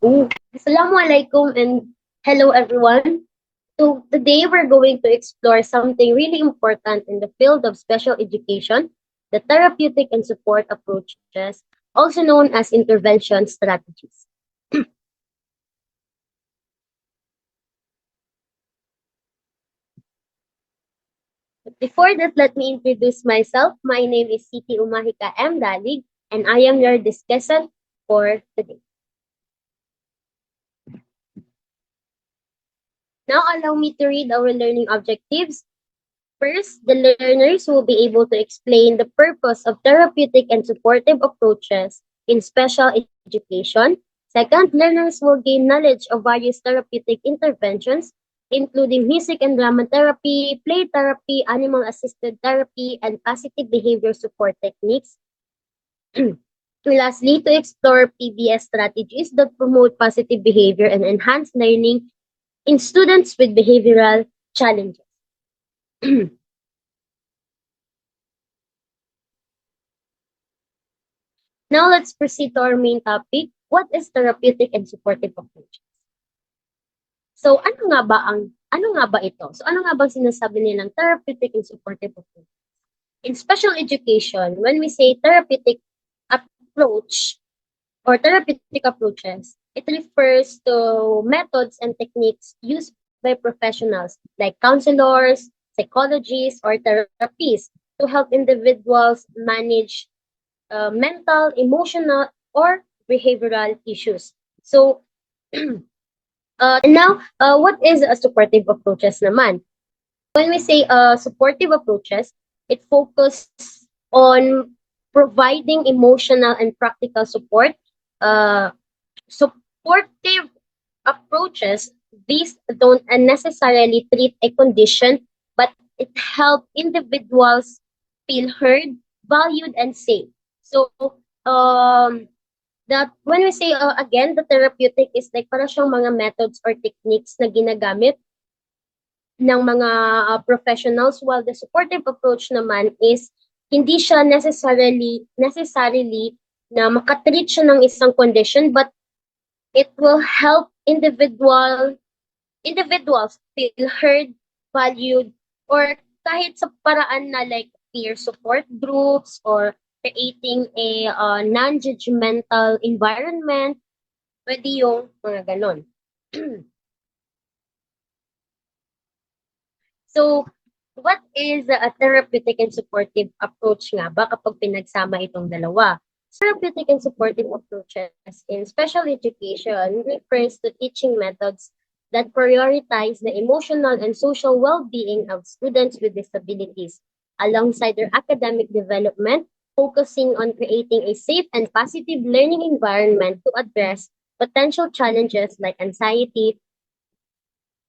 Assalamualaikum and hello everyone. So today we're going to explore something really important in the field of special education, the therapeutic and support approaches, also known as intervention strategies. But before that, let me introduce myself. My name is Siti Umahika M. Dalig, and I am your discussant for today. Now allow me to read our learning objectives. First, the learners will be able to explain the purpose of therapeutic and supportive approaches in special education. Second, learners will gain knowledge of various therapeutic interventions, including music and drama therapy, play therapy, animal assisted therapy, and positive behavior support techniques. Lastly, to explore PBS strategies that promote positive behavior and enhance learning in students with behavioral challenges. Now let's proceed to our main topic. What is therapeutic and supportive approach? So ano nga ba ito? So ano nga bang sinasabi nilang therapeutic and supportive approach? In special education, when we say therapeutic approach or therapeutic approaches, it refers to methods and techniques used by professionals like counselors, psychologists, or therapists to help individuals manage mental, emotional, or behavioral issues. So, what is a supportive approaches naman? When we say supportive approaches, it focuses on providing emotional and practical support. Supportive approaches, these don't necessarily treat a condition, but it helps individuals feel heard, valued, and safe. So, um, that when we say again, the therapeutic is like para siyang mga methods or techniques na ginagamit ng mga professionals, while the supportive approach naman is hindi siya necessarily na makatreat siya ng isang condition, but it will help individuals feel heard, valued, or kahit sa paraan na like peer support groups or creating a non-judgmental environment, pwede yung mga ganon. So, what is a therapeutic and supportive approach nga ba kapag pinagsama itong dalawa? Therapeutic and supportive approaches in special education refers to teaching methods that prioritize the emotional and social well-being of students with disabilities alongside their academic development, focusing on creating a safe and positive learning environment to address potential challenges like anxiety,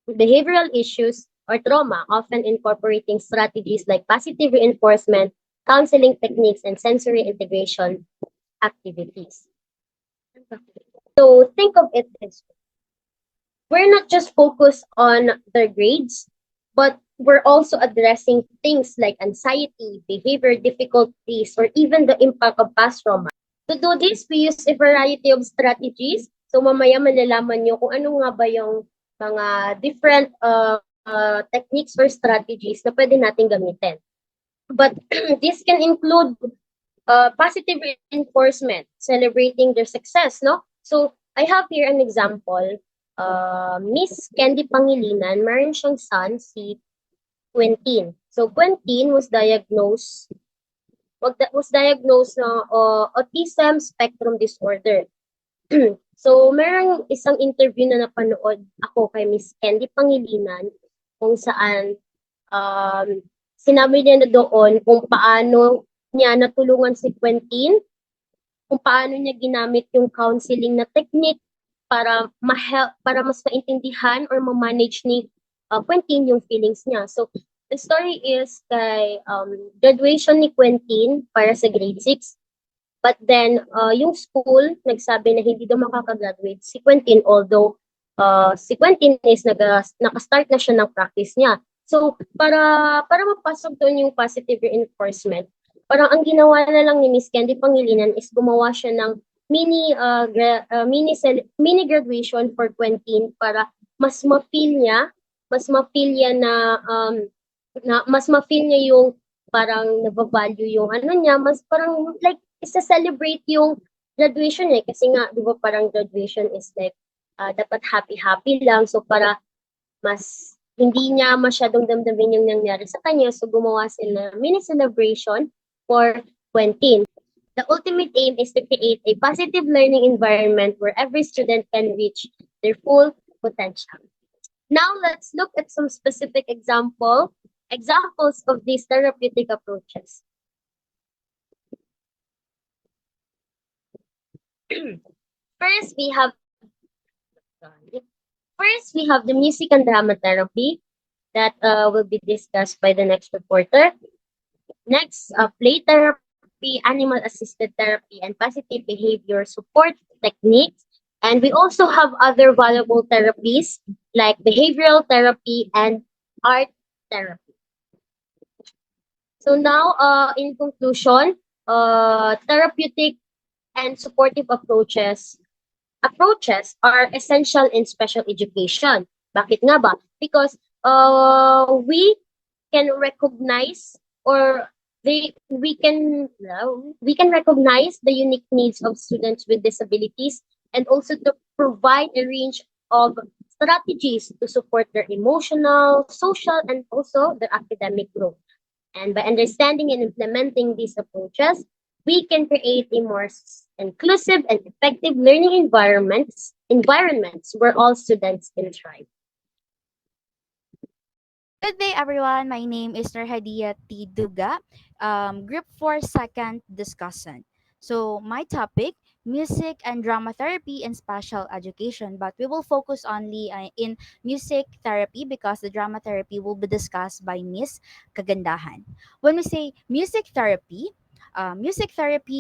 behavioral issues, or trauma, often incorporating strategies like positive reinforcement, counseling techniques, and sensory integration activities. So think of it this way. We're not just focused on their grades, but we're also addressing things like anxiety, behavior difficulties, or even the impact of past trauma. To do this, we use a variety of strategies. So mamaya malalaman nyo kung ano nga ba yung mga different techniques or strategies na pwede natin gamitin. But this can include positive reinforcement, celebrating their success, no? So I have here an example. Miss Candy Pangilinan, meron siyang son, si Quentin. So Quentin was diagnosed ng autism spectrum disorder. So, merong isang interview na napanood ako kay Miss Candy Pangilinan kung saan sinabi niya na doon kung paano niya natulungan si Quentin, kung paano niya ginamit yung counseling na technique para mas maintindihan or ma-manage ni Quentin yung feelings niya. So, the story is kay graduation ni Quentin para sa grade 6. But then, yung school, nagsabi na hindi daw makakagraduate si Quentin, although si Quentin is nakastart na siya ng practice niya. So, para mapasok doon yung positive reinforcement, parang ang ginawa na lang ni Miss Candy Pangilinan is gumawa siya ng mini graduation for Quentin para mas ma-feel niya, mas ma-feel niya na mas ma-feel niya yung parang naba-value yung ano niya, mas parang like isa-celebrate yung graduation niya kasi nga 'di ba parang graduation is like dapat happy-happy lang so para mas hindi niya masyadong damdamin yung nangyari sa kanya so gumawa sila ng mini celebration for Quentin. The ultimate aim is to create a positive learning environment where every student can reach their full potential. Now let's look at some specific examples of these therapeutic approaches. First, we have the music and drama therapy that will be discussed by the next reporter. Next, play therapy, animal assisted therapy, and positive behavior support techniques. And we also have other valuable therapies like behavioral therapy and art therapy. So now, in conclusion, therapeutic and supportive approaches are essential in special education. Bakit nga ba? Because we can recognize or we can recognize the unique needs of students with disabilities and also to provide a range of strategies to support their emotional, social, and also their academic growth. And by understanding and implementing these approaches, we can create a more inclusive and effective learning environments where all students can thrive. Good day, everyone. My name is Nurhadia T. Duga, Group 4 Second Discussant. So, my topic, music and drama therapy in special education, but we will focus only in music therapy because the drama therapy will be discussed by Miss Kagandahan. When we say music therapy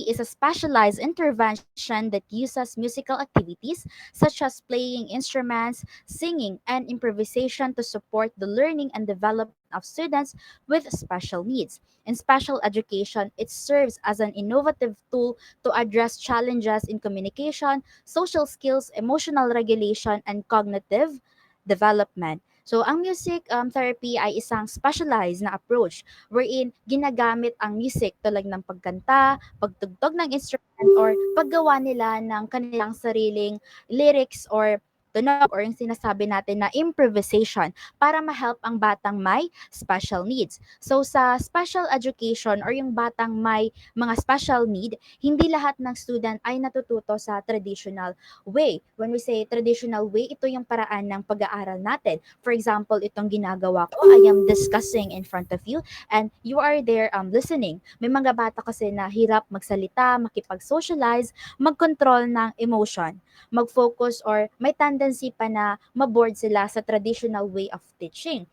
is a specialized intervention that uses musical activities such as playing instruments, singing, and improvisation to support the learning and development of students with special needs. In special education, it serves as an innovative tool to address challenges in communication, social skills, emotional regulation, and cognitive development. So, ang music therapy ay isang specialized na approach wherein ginagamit ang music tulad ng pagkanta, pagtugtog ng instrument, or paggawa nila ng kanilang sariling lyrics or tunog or yung sinasabi natin na improvisation para ma-help ang batang may special needs. So sa special education or yung batang may mga special need, hindi lahat ng student ay natututo sa traditional way. When we say traditional way, ito yung paraan ng pag-aaral natin. For example, itong ginagawa ko, I am discussing in front of you and you are there listening. May mga bata kasi na hirap magsalita, makipag-socialize, mag-control ng emotion, mag-focus or may tendency pa na maboard sila sa traditional way of teaching.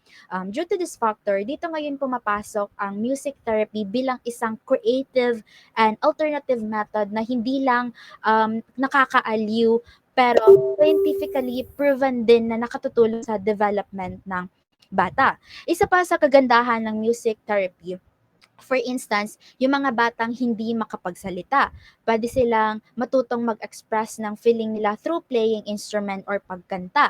Due to this factor, dito ngayon pumapasok ang music therapy bilang isang creative and alternative method na hindi lang nakakaaliw pero scientifically proven din na nakatutulong sa development ng bata. Isa pa sa kagandahan ng music therapy, for instance, yung mga batang hindi makapagsalita, pwede silang matutong mag-express ng feeling nila through playing instrument or pagkanta.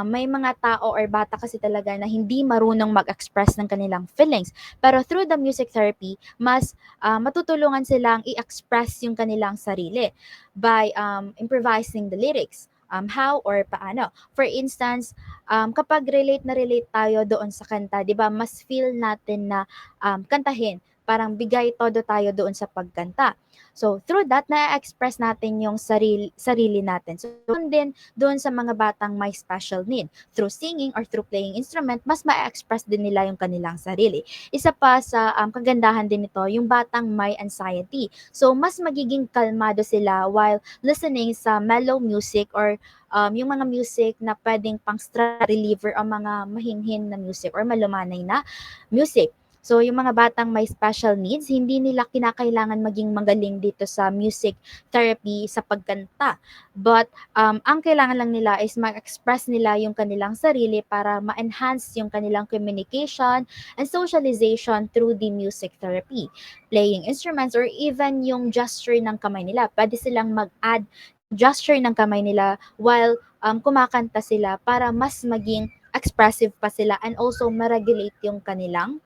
May mga tao or bata kasi talaga na hindi marunong mag-express ng kanilang feelings. Pero through the music therapy, mas matutulungan silang i-express yung kanilang sarili by improvising the lyrics. How or paano. For instance, kapag relate tayo doon sa kanta, 'di ba, mas feel natin na kantahin. Parang bigay todo tayo doon sa pagkanta. So, through that, na-express natin yung sarili natin. So, din doon sa mga batang may special need. Through singing or through playing instrument, mas ma-express din nila yung kanilang sarili. Isa pa sa kagandahan din nito, yung batang may anxiety. So, mas magiging kalmado sila while listening sa mellow music or yung mga music na pwedeng pang stress reliever o mga mahinhin na music or malumanay na music. So, yung mga batang may special needs, hindi nila kinakailangan maging magaling dito sa music therapy sa pagkanta. But, ang kailangan lang nila is mag-express nila yung kanilang sarili para ma-enhance yung kanilang communication and socialization through the music therapy. Playing instruments or even yung gesture ng kamay nila. Pwede silang mag-add ng gesture ng kamay nila while kumakanta sila para mas maging expressive pa sila and also ma-regulate yung kanilang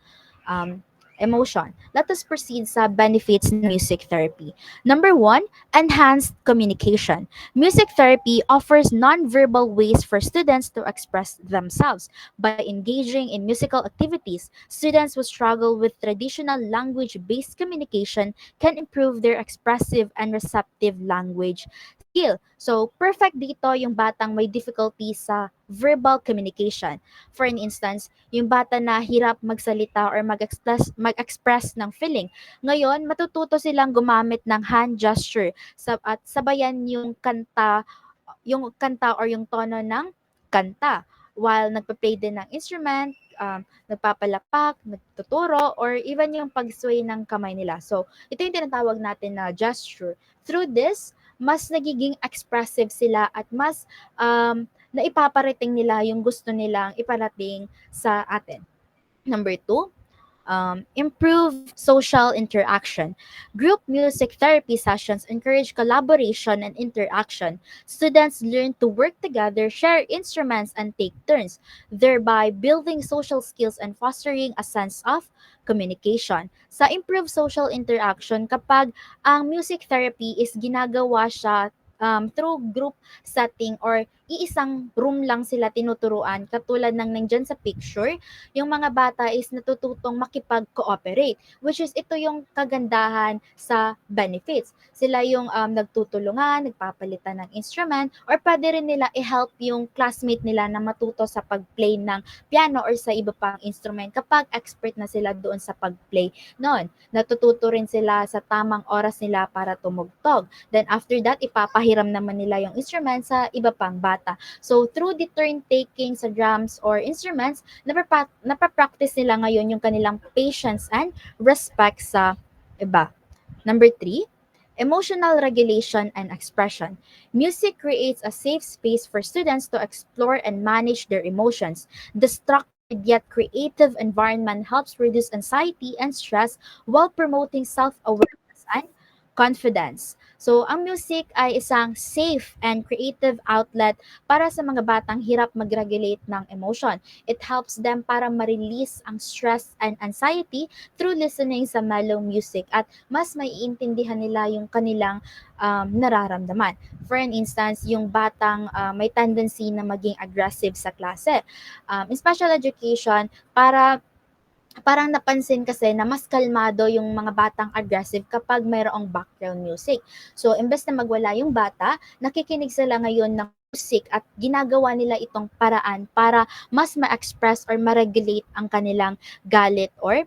um, emotion. Let us proceed sa benefits ng music therapy. Number one, enhanced communication. Music therapy offers non-verbal ways for students to express themselves. By engaging in musical activities, students who struggle with traditional language-based communication can improve their expressive and receptive language skill. So, perfect dito yung batang may difficulty sa verbal communication. For an instance, yung bata na hirap magsalita or mag-express ng feeling. Ngayon, matututo silang gumamit ng hand gesture at sabayan yung kanta or yung tono ng kanta while nagpa-play din ng instrument, nagpapalapak, nagtuturo, or even yung pag-sway ng kamay nila. So, ito yung tinatawag natin na gesture. Through this, mas nagiging expressive sila at mas na ipaparating nila yung gusto nilang iparating sa atin. Number two, improve social interaction. Group music therapy sessions encourage collaboration and interaction. Students learn to work together, share instruments, and take turns, thereby building social skills and fostering a sense of communication. Sa improved social interaction, kapag ang music therapy is ginagawa siya through group setting or iisang room lang sila tinuturuan katulad ng nandyan sa picture, yung mga bata is natututong makipag-cooperate, which is ito yung kagandahan sa benefits. Sila yung nagtutulungan, nagpapalitan ng instrument, or pwede rin nila i-help yung classmate nila na matuto sa pag-play ng piano or sa iba pang instrument kapag expert na sila doon sa pag-play noon. Natututo rin sila sa tamang oras nila para tumugtog. Then after that, ipapahiram naman nila yung instrument sa iba pang bata. So through the turn taking sa drums or instruments, napapractice nila ngayon yung kanilang patience and respect sa iba. Number three, emotional regulation and expression. Music creates a safe space for students to explore and manage their emotions. The structured yet creative environment helps reduce anxiety and stress while promoting self-awareness and confidence. So, ang music ay isang safe and creative outlet para sa mga batang hirap mag-regulate ng emotion. It helps them para ma-release ang stress and anxiety through listening sa mellow music at mas maiintindihan nila yung kanilang nararamdaman. For an instance, yung batang may tendency na maging aggressive sa klase. In special education, parang napansin kasi na mas kalmado yung mga batang aggressive kapag mayroong background music. So, imbes na magwala yung bata, nakikinig sila ngayon ng music at ginagawa nila itong paraan para mas ma-express or ma-regulate ang kanilang galit or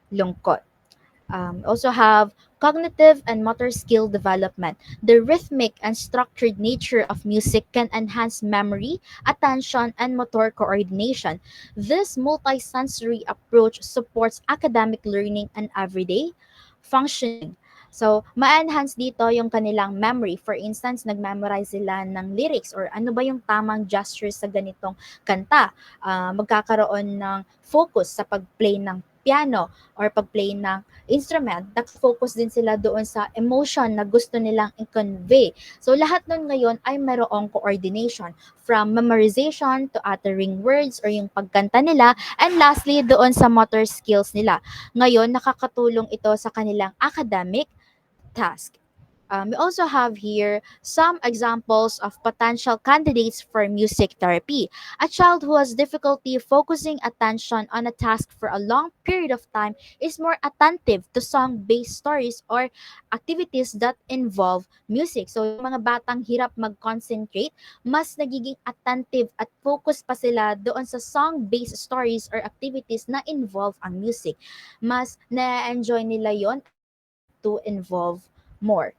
lungkot. Also have cognitive and motor skill development. The rhythmic and structured nature of music can enhance memory, attention, and motor coordination. This multisensory approach supports academic learning and everyday functioning. So, ma-enhance dito yung kanilang memory. For instance, nag-memorize sila ng lyrics or ano ba yung tamang gestures sa ganitong kanta. Magkakaroon ng focus sa pag-play ng piano or pag-play ng instrument, nag-focus din sila doon sa emotion na gusto nilang i-convey. So lahat nun ngayon ay mayroong coordination from memorization to uttering words or yung pagkanta nila and lastly doon sa motor skills nila. Ngayon nakakatulong ito sa kanilang academic task. We also have here some examples of potential candidates for music therapy. A child who has difficulty focusing attention on a task for a long period of time is more attentive to song-based stories or activities that involve music. So, yung mga batang hirap mag-concentrate, mas nagiging attentive at focus pa sila doon sa song-based stories or activities na involve ang music. Mas na-enjoy nila yon to involve more.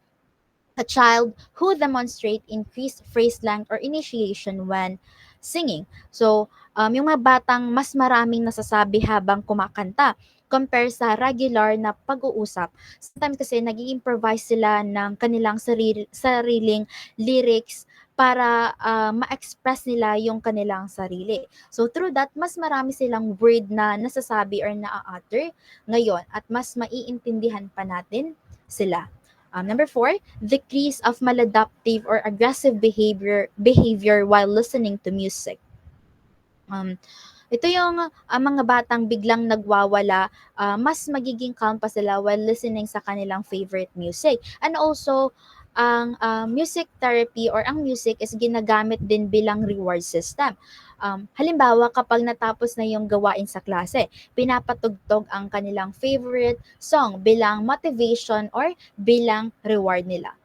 A child who demonstrate increased phrase length or initiation when singing. So, yung mga batang mas maraming nasasabi habang kumakanta compare sa regular na pag-uusap. Sometimes kasi nag-i-improvise sila ng kanilang sariling lyrics para ma-express nila yung kanilang sarili. So through that, mas marami silang word na nasasabi or na-utter ngayon at mas maiintindihan pa natin sila. Number 4, decrease of maladaptive or aggressive behavior while listening to music. Um, Ito yung mga batang biglang nagwawala, mas magiging calm pa sila while listening sa kanilang favorite music. And also, ang music therapy or ang music is ginagamit din bilang reward system. Halimbawa, kapag natapos na yung gawain sa klase, pinapatugtog ang kanilang favorite song bilang motivation or bilang reward nila.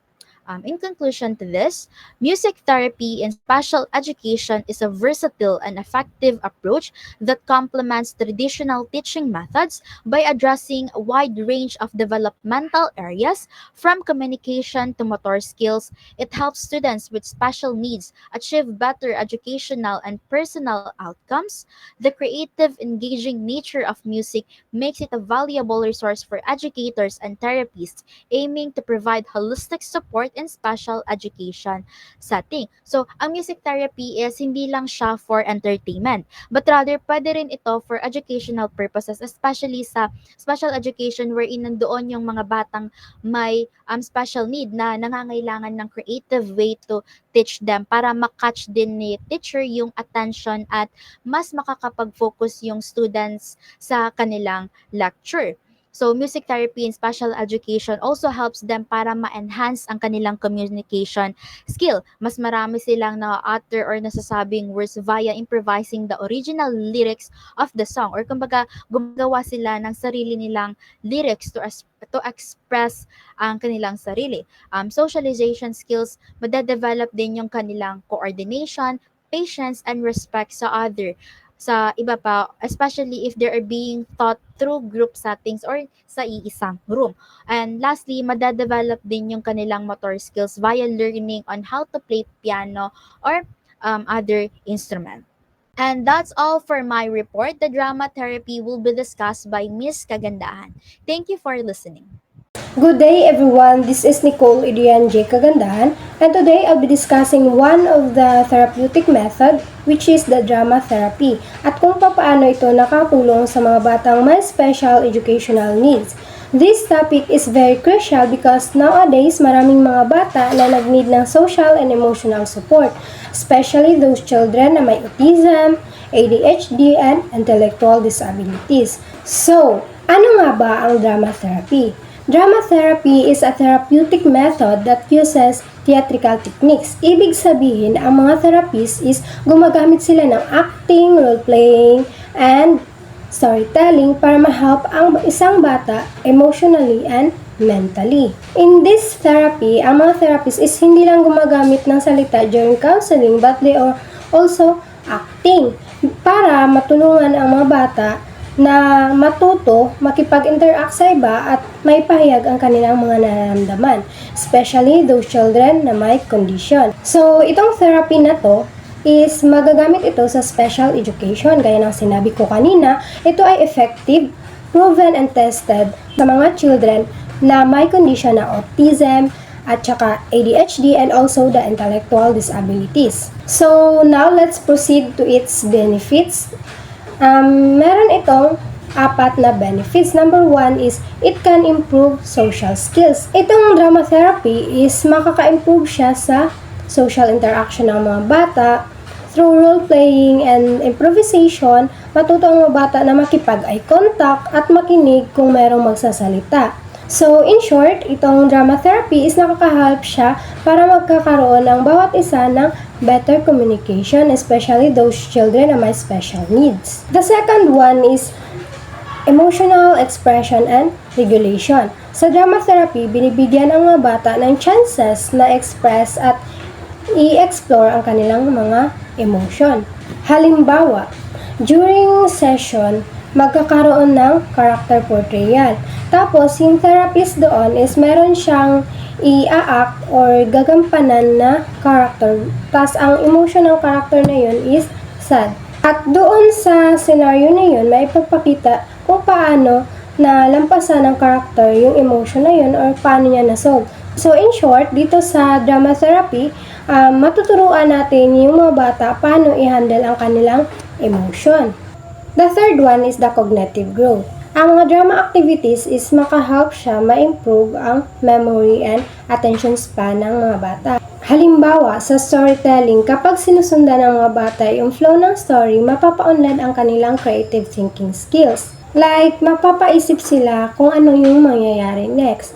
In conclusion to this, music therapy in special education is a versatile and effective approach that complements traditional teaching methods by addressing a wide range of developmental areas from communication to motor skills. It helps students with special needs achieve better educational and personal outcomes. The creative, engaging nature of music makes it a valuable resource for educators and therapists aiming to provide holistic support in special education setting. So, ang music therapy is hindi lang siya for entertainment, but rather pwede rin ito for educational purposes, especially sa special education wherein nandoon yung mga batang may special need na nangangailangan ng creative way to teach them para makatch din ni teacher yung attention at mas makakapag-focus yung students sa kanilang lecture. So, music therapy in special education also helps them para ma-enhance ang kanilang communication skill. Mas marami silang na-utter or nasasabing words via improvising the original lyrics of the song. Or kumbaga, gumagawa sila ng sarili nilang lyrics to express ang kanilang sarili. Socialization skills, madedevelop din yung kanilang coordination, patience, and respect sa iba pa, especially if they are being taught through group settings or sa iisang room. And lastly, madadevelop din yung kanilang motor skills via learning on how to play piano or other instrument. And that's all for my report. The drama therapy will be discussed by Miss Kagandahan. Thank you for listening. Good day everyone, this is Nicole Adrian J. Kagandahan, and today I'll be discussing one of the therapeutic method which is the drama therapy at kung paano ito nakatulong sa mga batang may special educational needs. This topic is very crucial because nowadays maraming mga bata na nag-need ng social and emotional support, especially those children na may autism, ADHD, and intellectual disabilities. So, ano nga ba ang drama therapy? Drama therapy is a therapeutic method that uses theatrical techniques. Ibig sabihin, ang mga therapists is gumagamit sila ng acting, role-playing, and storytelling para ma-help ang isang bata emotionally and mentally. In this therapy, ang mga therapists is hindi lang gumagamit ng salita during counseling but they are also acting para matulungan ang mga bata na matuto makipag-interact sa iba at may pahayag ang kanilang mga nararamdaman, especially those children na may condition. So, itong therapy na to is magagamit ito sa special education. Gaya ng sinabi ko kanina, ito ay effective, proven and tested sa mga children na may condition na autism, at saka ADHD and also the intellectual disabilities. So, now let's proceed to its benefits. Meron itong 4 na benefits. Number 1 is it can improve social skills. Itong drama therapy is makaka-improve siya sa social interaction ng mga bata. Through role-playing and improvisation, matuto ang mga bata na makipag-eye contact at makinig kung merong magsasalita. So, in short, itong drama therapy is nakaka-help siya para magkakaroon ng bawat isa ng better communication, especially those children na may special needs. The second one is emotional expression and regulation. Sa drama therapy, binibigyan ang mga bata ng chances na express at i-explore ang kanilang mga emotion. Halimbawa, during session, magkakaroon ng character portrayal. Tapos, yung therapist doon is meron siyang i-act or gagampanan na character. Tapos, ang emotional character na yun is sad. At doon sa scenario na yun, may ipapakita kung paano na lampasan ng karakter yung emotion na yun or paano niya na-solve. So in short, dito sa drama therapy, matuturuan natin yung mga bata paano i-handle ang kanilang emotion. The third one is the cognitive growth. Ang mga drama activities is makahelp siya ma-improve ang memory and attention span ng mga bata. Halimbawa, sa storytelling, kapag sinusundan ng mga bata yung flow ng story, mapapaunlad ang kanilang creative thinking skills. Like, mapapaisip sila kung ano yung mangyayari next.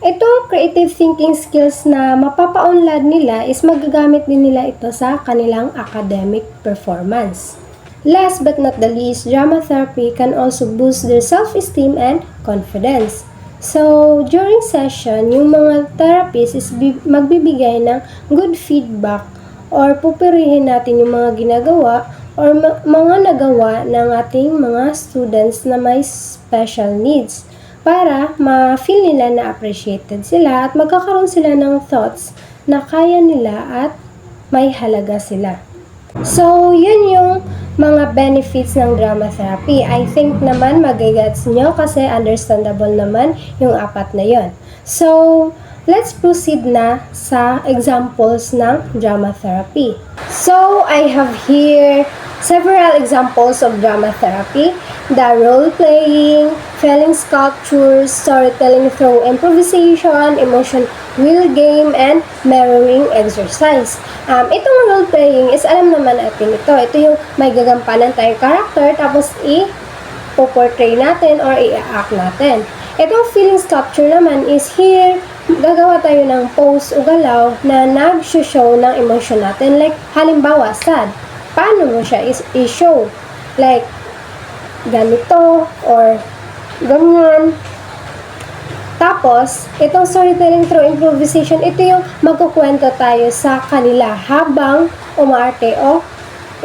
Itong creative thinking skills na mapapaunlad nila is magagamit din nila ito sa kanilang academic performance. Last but not the least, drama therapy can also boost their self-esteem and confidence. So, during session, yung mga therapist is magbibigay ng good feedback or pupurihin natin yung mga ginagawa or mga nagawa ng ating mga students na may special needs para ma-feel nila na appreciated sila at magkakaroon sila ng thoughts na kaya nila at may halaga sila. So, yun yung mga benefits ng drama therapy. I think naman magigets nyo kasi understandable naman yung apat na yun. So, let's proceed na sa examples ng drama therapy. So, I have here several examples of drama therapy. The role-playing, feeling sculptures, storytelling through improvisation, emotion wheel game, and mirroring exercise. Itong role-playing is alam naman natin ito. Ito yung may gagampanan tayong character tapos i-portray natin or i-act natin. Itong feeling sculpture naman is here, gagawa tayo ng pose o galaw na nag-show ng emotion natin. Like, halimbawa, sad. Paano mo siya i-show? Like, ganito or ganyan. Tapos, itong storytelling through improvisation, ito yung magkukwento tayo sa kanila habang umaarte o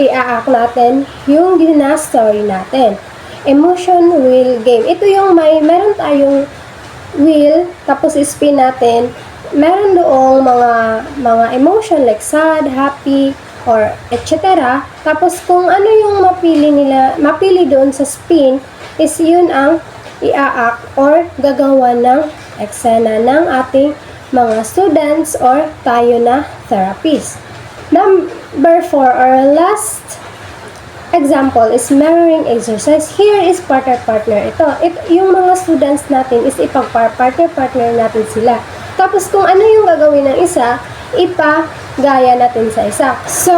i-act natin yung gina-story natin. Emotion wheel game. Ito yung meron tayong wheel, tapos spin natin. Meron doong mga emotion like sad, happy, or etc. Tapos kung ano yung mapili doon sa spin, is yun ang i-act or gagawa ng eksena ng ating mga students or tayo na therapist. Number 4 or last example is mirroring exercise. Here is partner-partner. Yung mga students natin is ipag-partner-partner natin sila. Tapos kung ano yung gagawin ng isa, ipagaya natin sa isa. So,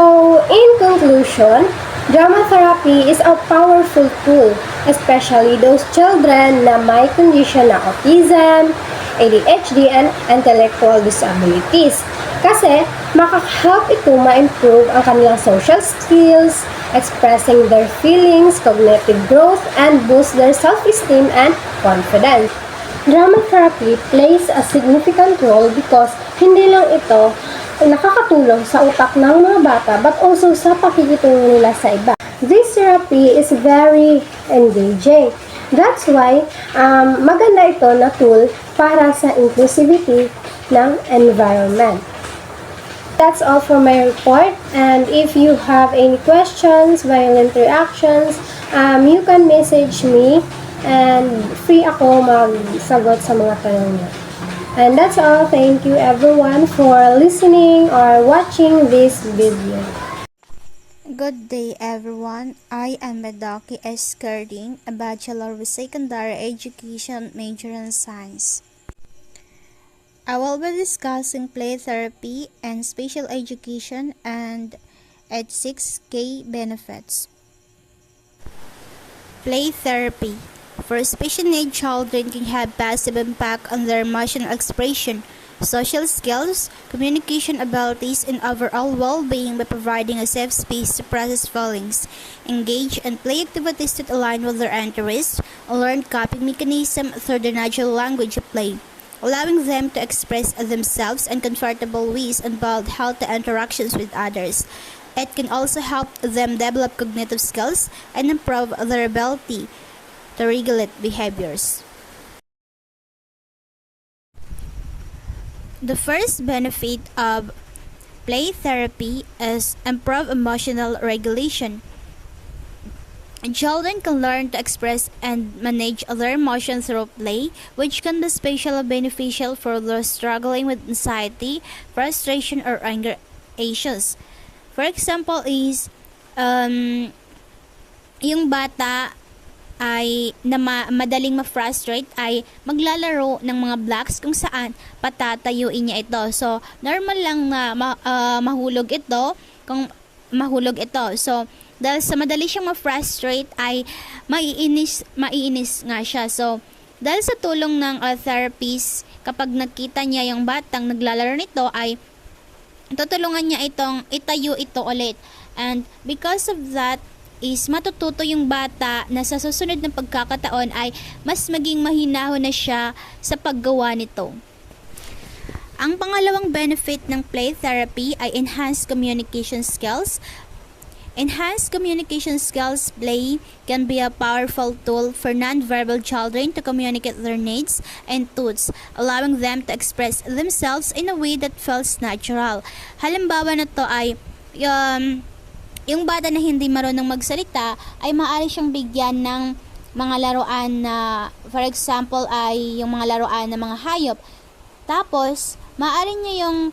in conclusion, drama therapy is a powerful tool, especially those children na may condition na autism, ADHD, and intellectual disabilities. Kasi, makaka-help ito ma-improve ang kanilang social skills, expressing their feelings, cognitive growth, and boost their self-esteem and confidence. Drama therapy plays a significant role because hindi lang ito nakakatulong sa utak ng mga bata but also sa pakikitungo nila sa iba. This therapy is very engaging. That's why maganda ito na tool para sa inclusivity ng environment. That's all for my report, and if you have any questions, violent reactions, you can message me and free ako magsagot sa mga tanong niyo. And that's all. Thank you everyone for listening or watching this video. Good day, everyone. I am Medaki S. Kerding, a Bachelor of Secondary Education major in Science. I will be discussing play therapy and special education and its 6K benefits. Play therapy. For special need children can have positive impact on their emotional expression, social skills, communication abilities, and overall well-being by providing a safe space to process feelings, engage in play activities that align with their interests, and learn coping mechanism through the natural language of play, allowing them to express themselves in comfortable ways and build healthy interactions with others. It can also help them develop cognitive skills and improve their ability to regulate behaviors. The first benefit of play therapy is improve emotional regulation. Children can learn to express and manage their emotions through play, which can be especially beneficial for those struggling with anxiety, frustration, or anger issues. For example is, yung bata ay madaling ma-frustrate ay maglalaro ng mga blocks kung saan patatayuin niya ito. So, normal lang na mahulog ito kung mahulog ito. So, dahil sa madali siyang ma-frustrate ay maiinis nga siya. So, dahil sa tulong ng therapist, kapag nakita niya yung batang naglalaro nito ay tutulungan niya itong itayo ito ulit. And because of that, is matututo yung bata na sa susunod na pagkakataon ay mas maging mahinahon na siya sa paggawa nito. Ang pangalawang benefit ng play therapy ay enhanced communication skills. Enhanced communication skills play can be a powerful tool for nonverbal children to communicate their needs and thoughts, allowing them to express themselves in a way that feels natural. Halimbawa na to ay yung bata na hindi marunong magsalita ay maaari siyang bigyan ng mga laruan na, for example, ay yung mga laruan ng mga hayop. Tapos, maaari niya yung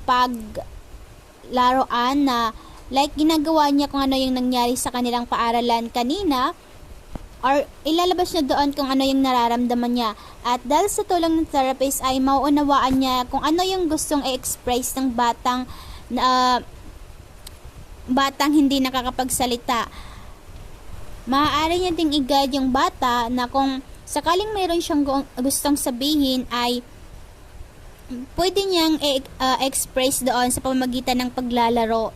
paglaruan na like ginagawa niya kung ano yung nangyari sa kanilang paaralan kanina, or ilalabas niya doon kung ano yung nararamdaman niya. At dahil sa tulong ng therapist ay mauunawaan niya kung ano yung gustong i-express ng batang hindi nakakapagsalita. Maaari niya ding i-guide yung bata na kung sakaling mayroon siyang gustong sabihin ay pwede niyang express doon sa pamamagitan ng paglalaro.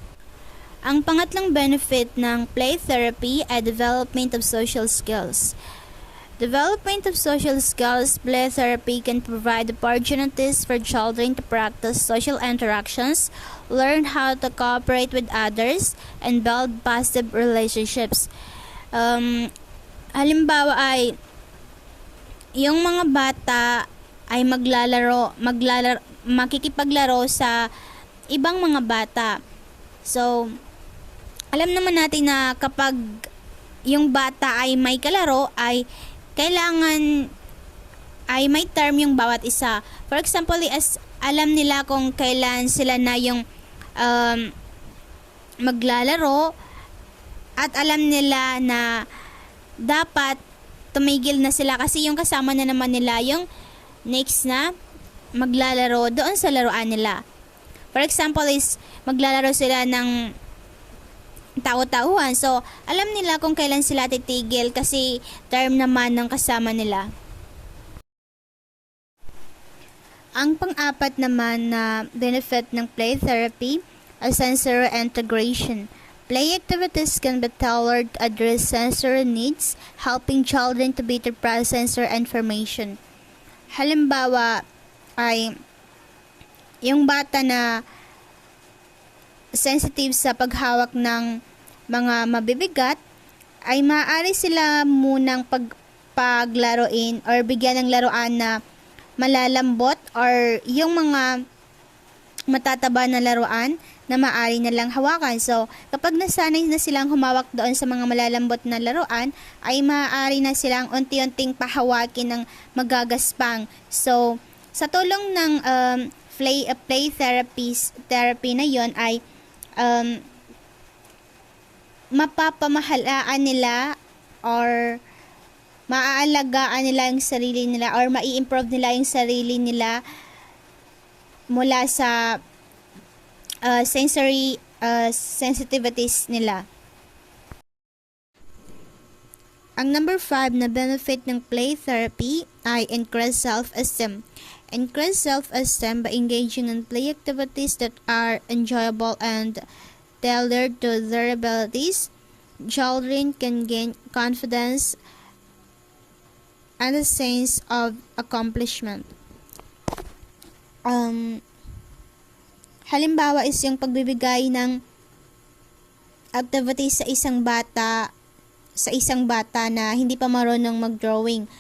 Ang pangatlong benefit ng play therapy ay development of social skills. Development of social skills, play therapy can provide opportunities for children to practice social interactions, learn how to cooperate with others, and build positive relationships. Halimbawa ay, yung mga bata ay makikipaglaro sa ibang mga bata. So, alam naman natin na kapag yung bata ay may kalaro ay kailangan ay may term yung bawat isa. For example, as alam nila kung kailan sila na yung maglalaro at alam nila na dapat tumigil na sila kasi yung kasama na naman nila yung next na maglalaro doon sa laruan nila. For example is maglalaro sila ng tao-tauhan. So, alam nila kung kailan sila titigil kasi term naman ng kasama nila. Ang pang-apat naman na benefit ng play therapy ay sensory integration. Play activities can be tailored to address sensory needs, helping children to better process sensory information. Halimbawa ay yung bata na sensitive sa paghawak ng mga mabibigat ay maaari sila munang paglaruin or bigyan ng laruan na malalambot or yung mga matataba na laruan na maaari na lang hawakan. So, kapag nasanay na silang humawak doon sa mga malalambot na laruan, ay maaari na silang unti-unting pahawakin ng magagaspang. So, sa tulong ng play therapy na yon ay mapapamahalaan nila or maaalagaan nila yung sarili nila or mai-improve nila yung sarili nila mula sa sensory sensitivities nila. Ang number 5 na benefit ng play therapy ay increased self-esteem. Increase self-esteem by engaging in play activities that are enjoyable and tailored to their abilities. Children can gain confidence and a sense of accomplishment. Halimbawa is yung pagbibigay ng activities sa isang bata na hindi pa marunong mag-drawing.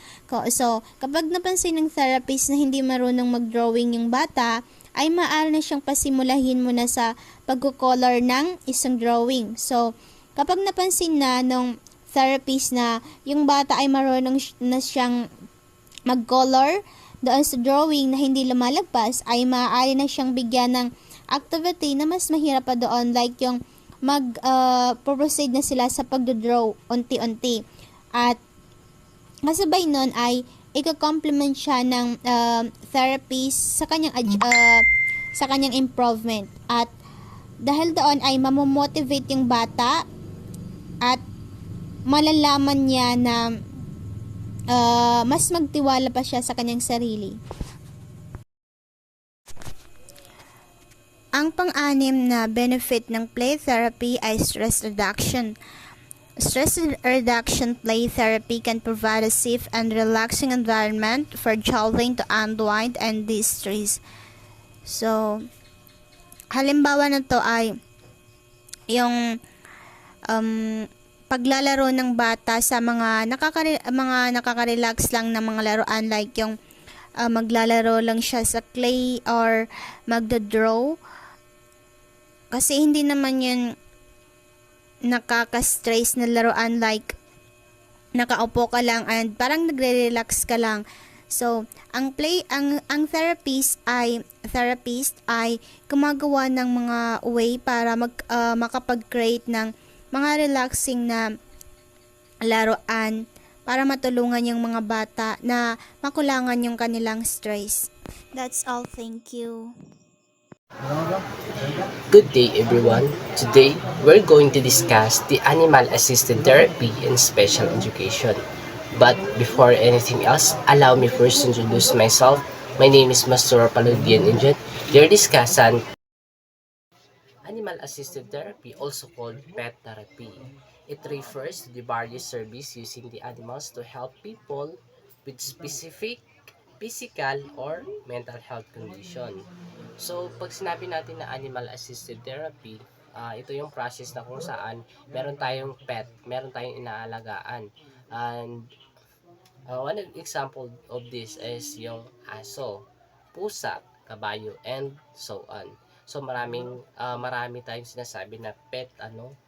So, kapag napansin ng therapist na hindi marunong mag-drawing yung bata, ay maaari na siyang pasimulahin mo na sa pagko-color ng isang drawing. So, kapag napansin na nung therapist na yung bata ay marunong na siyang mag-color doon sa drawing na hindi lumalagpas, ay maaari na siyang bigyan ng activity na mas mahirap pa doon, like yung proceed na sila sa pagdodraw unti-unti. At kasabay nun ay ika-complement siya ng therapist sa kanyang improvement. At dahil doon ay mamomotivate yung bata at malalaman niya na mas magtiwala pa siya sa kanyang sarili. Ang pang-anim na benefit ng play therapy ay stress reduction. Stress reduction play therapy can provide a safe and relaxing environment for children to unwind and de-stress. So, halimbawa na to ay yung paglalaro ng bata sa mga nakaka-relax lang na mga laruan, like yung maglalaro lang siya sa clay or magdo-draw. Kasi hindi naman yun nakaka-stress na laruan, like nakaupo ka lang and parang nagre-relax ka lang. So, ang therapist ay gumagawa ng mga way para makapag-create ng mga relaxing na laruan para matulungan yung mga bata na makulangan yung kanilang stress. That's all. Thank you. Good day everyone. Today, we're going to discuss the animal-assisted therapy in special education. But before anything else, allow me first to introduce myself. My name is Mastura Paludian Injet, your discussant. Animal-assisted therapy, also called pet therapy. It refers to the various service using the animals to help people with specific physical or mental health condition. So, pag sinabi natin na animal-assisted therapy, ito yung process na kung saan meron tayong pet, meron tayong inaalagaan. And one example of this is yung aso, pusa, kabayo, and so on. So, marami tayong sinasabi na pet,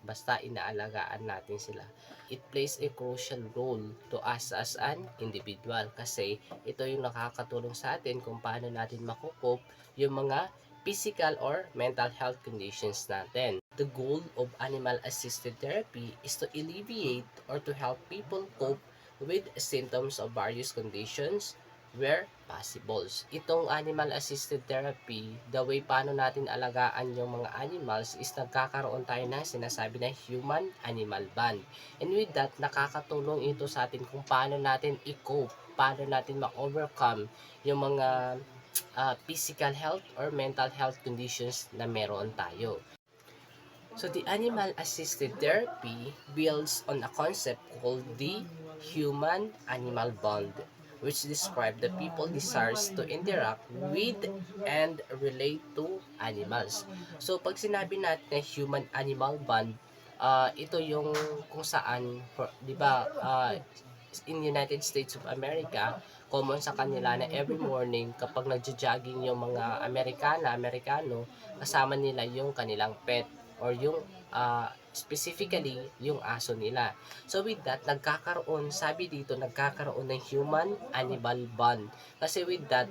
basta inaalagaan natin sila. It plays a crucial role to us as an individual kasi ito yung nakakatulong sa atin kung paano natin makukup yung mga physical or mental health conditions natin. The goal of animal-assisted therapy is to alleviate or to help people cope with symptoms of various conditions where possible. Itong animal-assisted therapy, the way paano natin alagaan yung mga animals is nagkakaroon tayo ng sinasabi na human-animal bond. And with that, nakakatulong ito sa atin kung paano natin i-cope, paano natin ma-overcome yung mga physical health or mental health conditions na meron tayo. So the animal-assisted therapy builds on a concept called the human-animal bond, which describe the people desires to interact with and relate to animals. So pag sinabi natin na human-animal bond, ito yung kung saan, di ba, in United States of America, common sa kanila na every morning kapag nagja-jogging yung mga Amerikano, kasama nila yung kanilang pet or yung specifically yung aso nila. So with that, sabi dito, nagkakaroon ng human-animal bond. Kasi with that,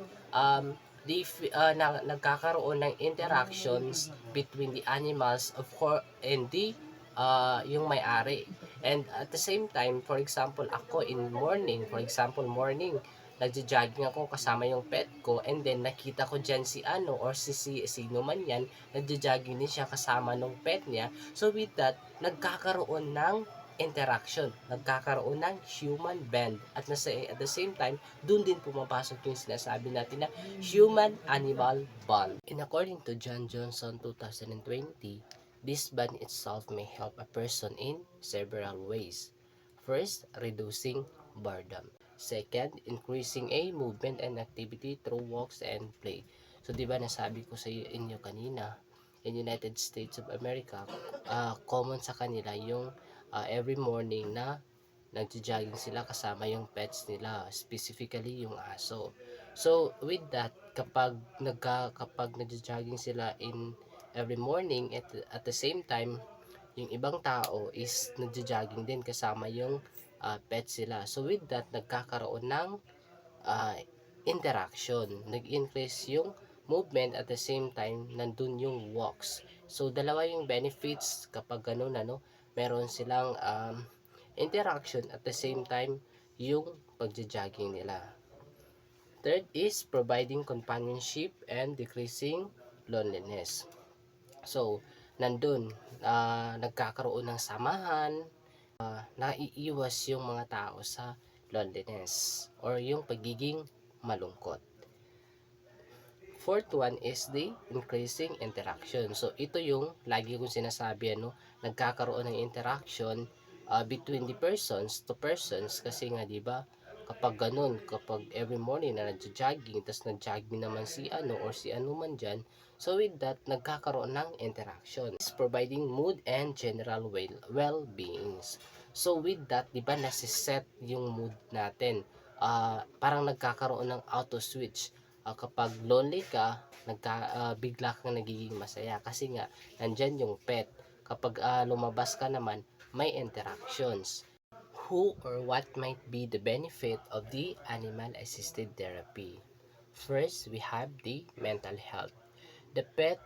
nagkakaroon ng interactions between the animals of course and the yung may-ari. And at the same time, for example, ako morning, nagja-jogging ako kasama yung pet ko, and then nakita ko dyan si or sino man yan, nagja-jogging din siya kasama nung pet niya. So with that, nagkakaroon ng interaction, nagkakaroon ng human bond. At at the same time, dun din pumapasok yung sinasabi natin na human-animal bond. And according to John Johnson 2020, this bond itself may help a person in several ways. First, reducing boredom. Second, increasing a movement and activity through walks and play. So, di ba nasabi ko sa inyo kanina, in United States of America, common sa kanila yung every morning na nagja-jogging sila kasama yung pets nila, specifically yung aso. So, with that, kapag nagjo-jogging sila in every morning, at the same time yung ibang tao is nagjo-jogging din kasama yung pet sila. So with that, nagkakaroon ng ah, interaction. Nag-increase yung movement, at the same time nandun yung walks. So dalawa yung benefits kapag ganun, meron silang interaction, at the same time yung pagja-jogging nila. Third is providing companionship and decreasing loneliness. So nandun nagkakaroon ng samahan, naiiwas yung mga tao sa loneliness or yung pagiging malungkot. Fourth one is the increasing interaction. So ito yung lagi kong sinasabi, nagkakaroon ng interaction between the persons to persons, kasi nga 'di ba, kapag ganun, kapag every morning na nagjo-jogging, tapos nag-jogging naman si ano or si ano man dyan, so with that, nagkakaroon ng interaction. It's providing mood and general well-beings. So with that, 'di ba, nasiset yung mood natin. Parang nagkakaroon ng auto switch. Kapag lonely ka, bigla kang nagiging masaya kasi nga nandyan yung pet. Kapag lumabas ka naman, may interactions. Who or what might be the benefit of the animal assisted therapy? First, we have the mental health. The pet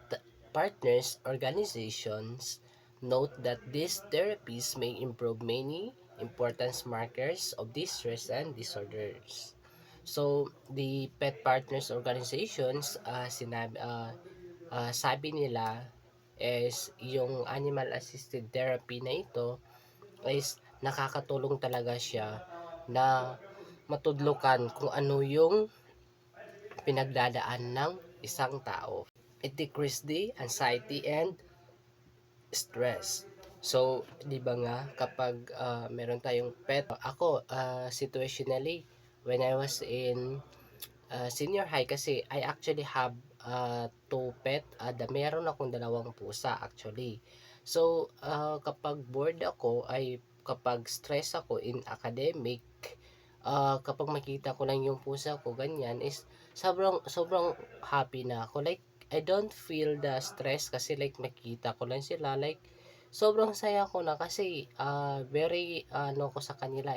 partners organizations note that these therapies may improve many important markers of distress and disorders. So, the pet partners organizations, sabi nila is yung animal assisted therapy na ito is nakakatulong talaga siya na matudlukan kung ano yung pinagdadaan ng isang tao. It decreases the anxiety and stress. So, 'di ba nga kapag meron tayong pet, ako situationally when I was in senior high, kasi I actually have two pet. Meron akong dalawang pusa actually. So, kapag bored ako, ay kapag stress ako in academic, kapag makita ko lang yung pusa ko ganyan, is sobrang sobrang happy na ako. Like I don't feel the stress kasi like makita ko lang sila, like sobrang saya ko na kasi very ko sa kanila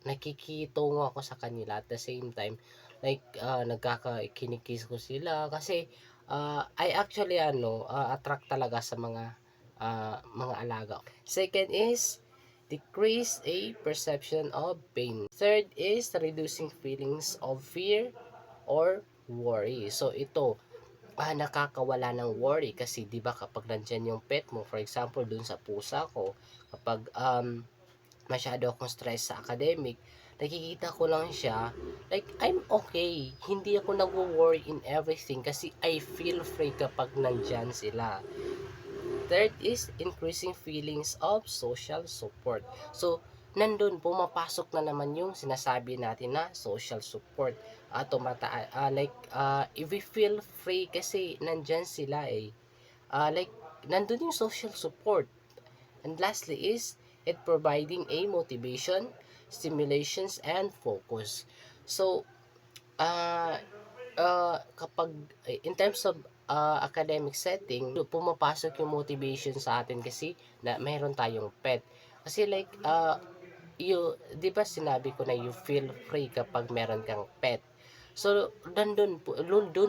nakikitungo ako sa kanila, at the same time like nagkakakinikis ko sila kasi I actually attract talaga sa mga alaga. Second is decrease a perception of pain. Third is reducing feelings of fear or worry. So ito, nakakawala ng worry kasi 'di ba kapag nandiyan yung pet mo, for example dun sa pusa ko, kapag masyado akong stress sa academic, nakikita ko lang siya, like I'm okay. Hindi ako nagwo-worry in everything kasi I feel free kapag nandiyan sila. Third is increasing feelings of social support. So, nandun pumapasok na naman yung sinasabi natin na social support. If we feel free kasi nandyan sila like nandun yung social support. And lastly is it providing a motivation, stimulations, and focus. So, kapag in terms of academic setting, pumapasok yung motivation sa atin kasi na mayroon tayong pet. Kasi like, 'di ba sinabi ko na you feel free kapag meron kang pet. So, doon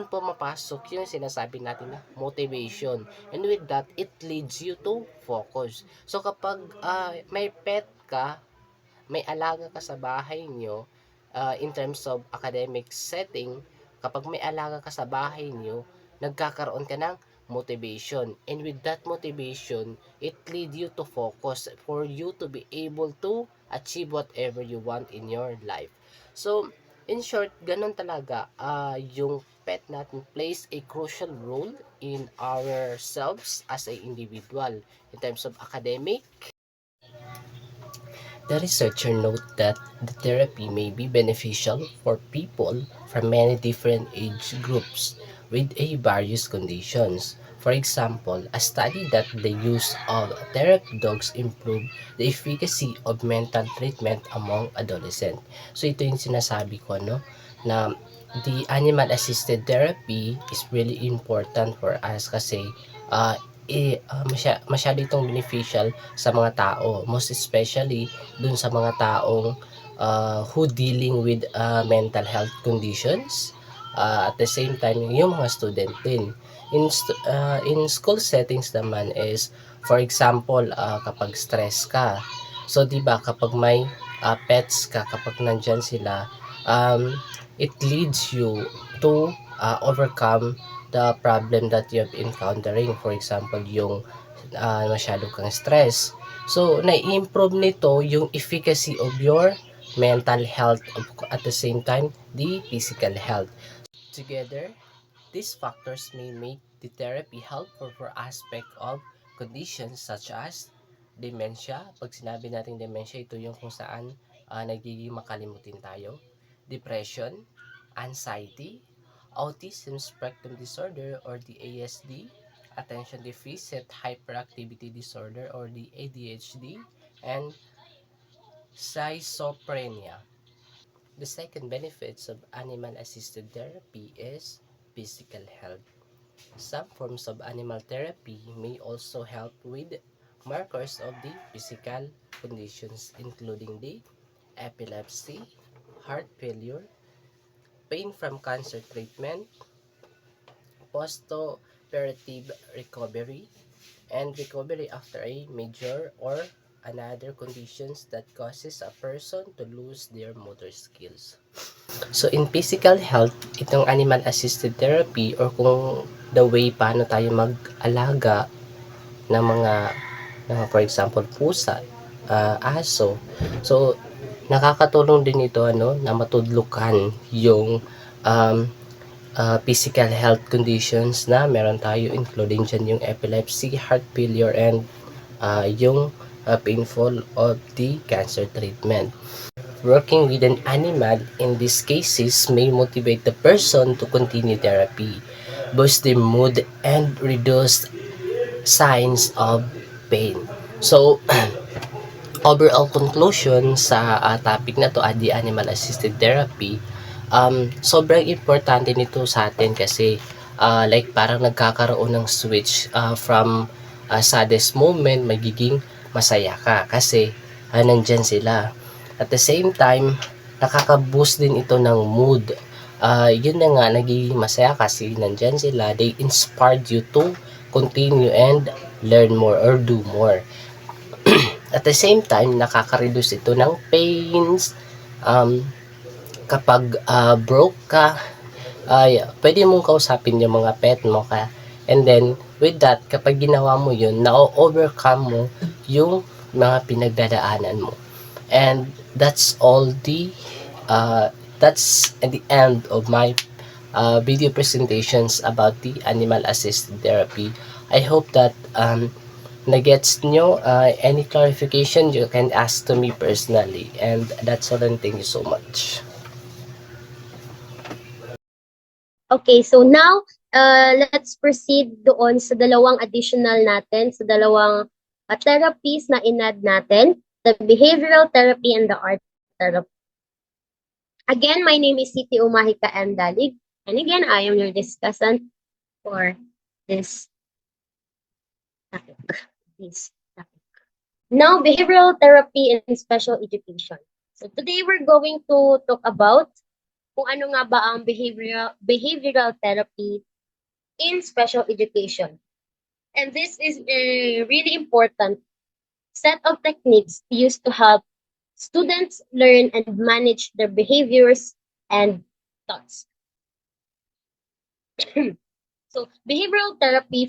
pumapasok yung sinasabi natin na motivation. And with that, it leads you to focus. So, kapag may pet ka, may alaga ka sa bahay nyo, in terms of academic setting, kapag may alaga ka sa bahay nyo, nagkakaroon ka ng motivation. And with that motivation, it lead you to focus for you to be able to achieve whatever you want in your life. So, in short, ganun talaga, yung pet natin plays a crucial role in ourselves as a individual in terms of academic. The researcher note that the therapy may be beneficial for people from many different age groups with a various conditions. For example, a study that the use of therapy dogs improved the efficacy of mental treatment among adolescents. So ito yung sinasabi ko, na the animal-assisted therapy is really important for us kasi masyado itong beneficial sa mga tao, most especially dun sa mga taong who dealing with mental health conditions, at the same time yung mga student din. In school settings naman is, for example, kapag stress ka, so 'di ba kapag may pets ka, kapag nandyan sila, um, it leads you to overcome the problem that you have encountering. For example, yung masyado kang stress. So, na-improve nito yung efficacy of your mental health, at the same time, the physical health. Together, these factors may make the therapy helpful for aspect of conditions such as dementia. Pag sinabi natin dementia, ito yung kung saan nagiging makalimutin tayo. Depression, anxiety, autism spectrum disorder or the ASD, attention deficit hyperactivity disorder or the ADHD, and schizophrenia. The second benefits of animal-assisted therapy is physical health. Some forms of animal therapy may also help with markers of the physical conditions including the epilepsy, heart failure, pain from cancer treatment, post-operative recovery, and recovery after a major or another conditions that causes a person to lose their motor skills. So in physical health, itong animal-assisted therapy or kung the way paano tayo mag-alaga ng for example, pusa, aso. So, nakakatulong din ito na matudlukan yung um, physical health conditions na meron tayo, including dyan yung epilepsy, heart failure, and yung painful of the cancer treatment. Working with an animal in these cases may motivate the person to continue therapy, boost their mood, and reduce signs of pain. So, overall conclusion sa topic na to, the animal-assisted therapy, sobrang importante nito sa atin kasi like parang nagkakaroon ng switch from saddest moment, magiging masaya ka kasi nandyan sila. At the same time, nakaka-boost din ito ng mood. Yun na nga, nagiging masaya kasi nandyan sila. They inspired you to continue and learn more or do more. At the same time, nakaka-reduce ito ng pains. Kapag broke ka, pwede mong kausapin yung mga pet mo ka. And then, with that, kapag ginawa mo yun, na-overcome mo yung mga pinagdadaanan mo. And that's all that's at the end of my video presentations about the animal-assisted therapy. I hope that na-gets nyo. Any clarification you can ask to me personally. And that's all, and thank you so much. Okay, so now, let's proceed doon sa dalawang additional natin, sa dalawang therapies na inad natin, the behavioral therapy and the art therapy. Again, my name is Siti Umahika M. Dalig, and again, I am your discussant for this topic. Now, behavioral therapy and special education. So today, we're going to talk about kung ano nga ba ang behavioral therapy in special education. And this is a really important set of techniques used to help students learn and manage their behaviors and thoughts. So behavioral therapy,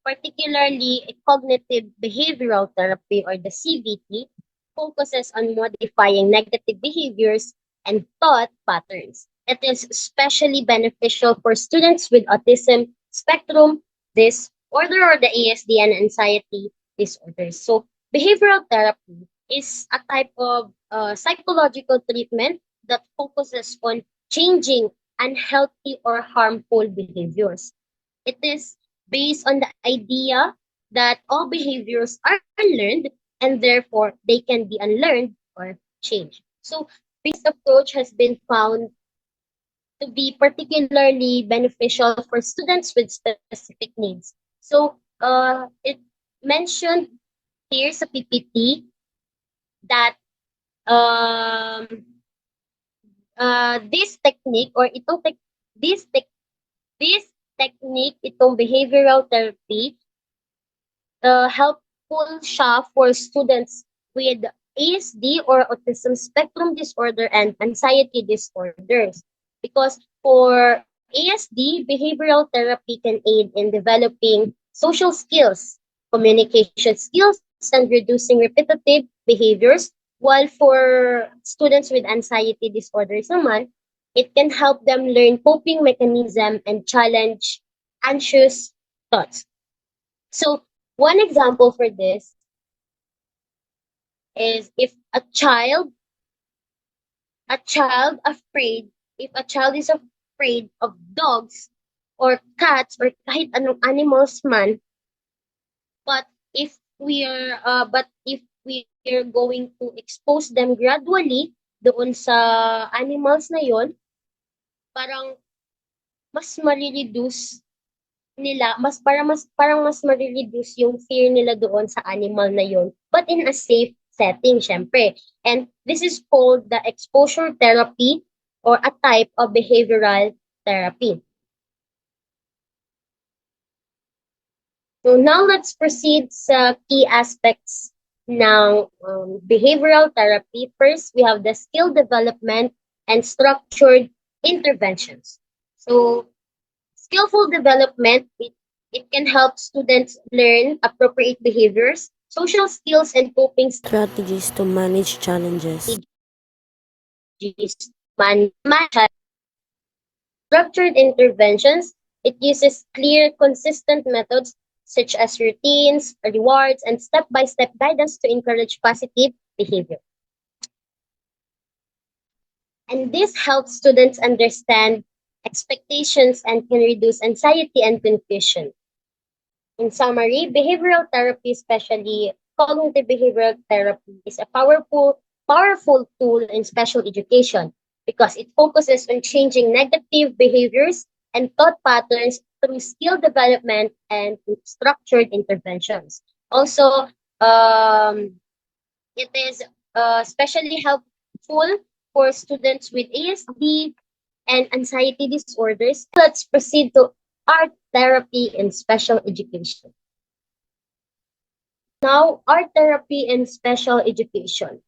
particularly cognitive behavioral therapy or the CBT, focuses on modifying negative behaviors and thought patterns. It is especially beneficial for students with autism spectrum disorder or the ASD and anxiety disorders. So, behavioral therapy is a type of psychological treatment that focuses on changing unhealthy or harmful behaviors. It is based on the idea that all behaviors are learned and therefore they can be unlearned or changed. So This approach has been found to be particularly beneficial for students with specific needs. So, it mentioned here sa PPT that um, this technique or this tech this technique, itong behavioral therapy, helpful siya for students with ASD or autism spectrum disorder and anxiety disorders. Because for ASD, behavioral therapy can aid in developing social skills, communication skills, and reducing repetitive behaviors. While for students with anxiety disorders naman, it can help them learn coping mechanism and challenge anxious thoughts. So one example for this is if a child is afraid of dogs or cats or kahit anong animals man, but if we are going to expose them gradually doon sa animals na yon, parang mas ma-reduce nila, parang mas ma-reduce yung fear nila doon sa animal na yon, but in a safe setting, syempre. And this is called the exposure therapy or a type of behavioral therapy. So now let's proceed sa key aspects ng behavioral therapy. First, we have the skill development and structured interventions. So skillful development, it can help students learn appropriate behaviors, social skills, and coping Strategies to manage challenges. strategies. Structured interventions, it uses clear, consistent methods such as routines, rewards, and step-by-step guidance to encourage positive behavior. And this helps students understand expectations and can reduce anxiety and confusion. In summary, behavioral therapy, especially cognitive behavioral therapy, is a powerful tool in special education because it focuses on changing negative behaviors and thought patterns through skill development and structured interventions. Also, it is especially helpful for students with ASD and anxiety disorders. Let's proceed to art therapy in special education. Now, art therapy in special education.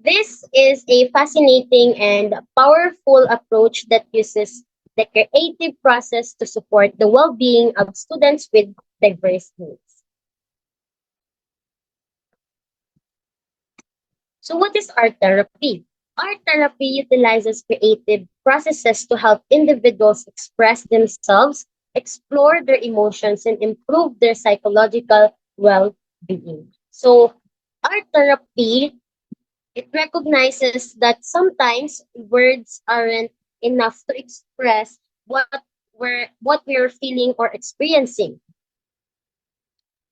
This is a fascinating and powerful approach that uses the creative process to support the well-being of students with diverse needs. So what is art therapy? Art therapy utilizes creative processes to help individuals express themselves, explore their emotions, and improve their psychological well-being. So art therapy, it recognizes that sometimes words aren't enough to express what we're feeling or experiencing.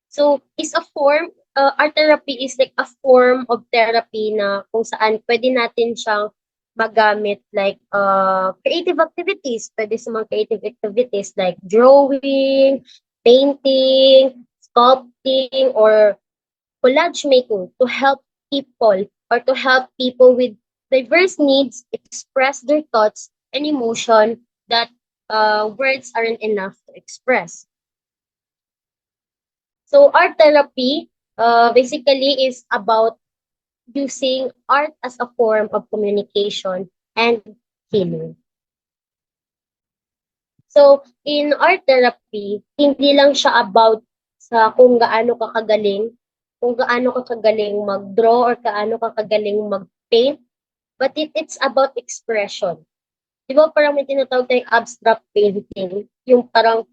So art therapy is like a form of therapy na kung saan pwede natin siyang magamit like creative activities. Pwede sa mga creative activities like drawing, painting, sculpting, or collage making to help people with diverse needs express their thoughts and emotion that words aren't enough to express. So art therapy basically is about using art as a form of communication and healing. So in art therapy, hindi lang siya about sa kung gaano ka kagaling mag-draw or gaano ka kagaling mag-paint, but it's about expression. Di ba parang may tinatawag tayong abstract painting, yung parang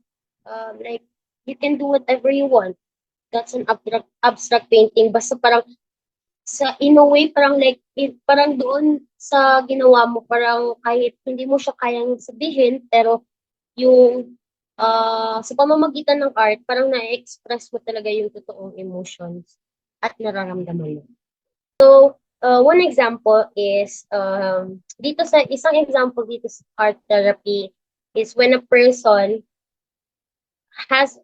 like you can do whatever you want. That's an abstract painting. Basta parang in a way, parang like, parang doon sa ginawa mo, parang kahit hindi mo siya kayang sabihin, pero yung sa pamamagitan ng art, parang na-express mo talaga yung totoong emotions at nararamdaman mo. So, one example is dito sa isang example dito sa art therapy is when a person has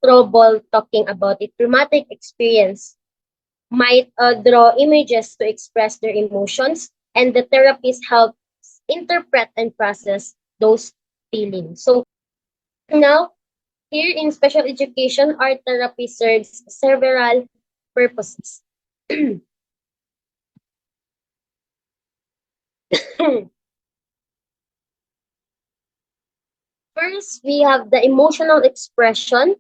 trouble talking about a traumatic experience might draw images to express their emotions, and the therapist helps interpret and process those feelings. So now, here in special education, art therapy serves several purposes. First, we have the emotional expression.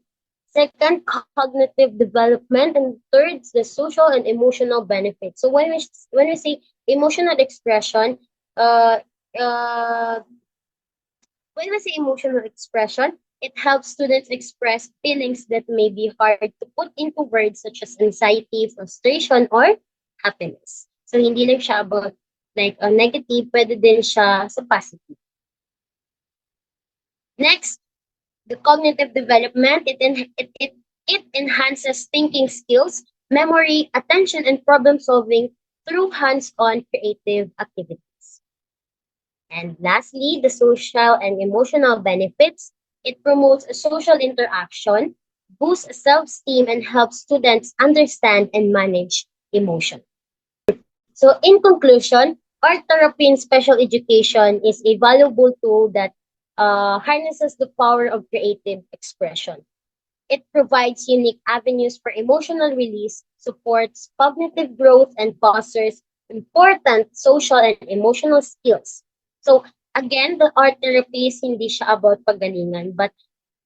Second, cognitive development, and third, the social and emotional benefits. So when we say emotional expression, uh, uh, when we say emotional expression, it helps students express feelings that may be hard to put into words, such as anxiety, frustration, or happiness. So hindi lang siya about like a negative, pwede din siya sa positive. Next, the cognitive development, it enhances thinking skills, memory, attention, and problem solving through hands-on creative activities. And lastly, the social and emotional benefits. It promotes a social interaction, boosts self-esteem, and helps students understand and manage emotion. So in conclusion, art therapy in special education is a valuable tool that harnesses the power of creative expression. It provides unique avenues for emotional release, supports cognitive growth, and fosters important social and emotional skills. So again, the art therapy is hindi siya about pagalingan, but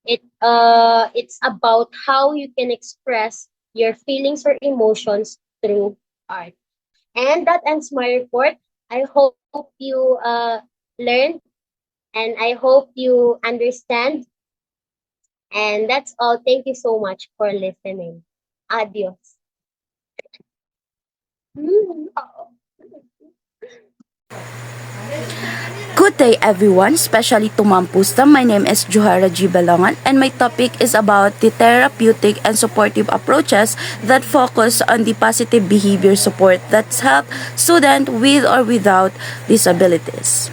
it's about how you can express your feelings or emotions through art. And that ends my report. I hope you learned, and I hope you understand. And that's all. Thank you so much for listening. Adios. Good day everyone, especially to Mampusta. My name is Johara G. Balongan and my topic is about the therapeutic and supportive approaches that focus on the positive behavior support that's help students with or without disabilities.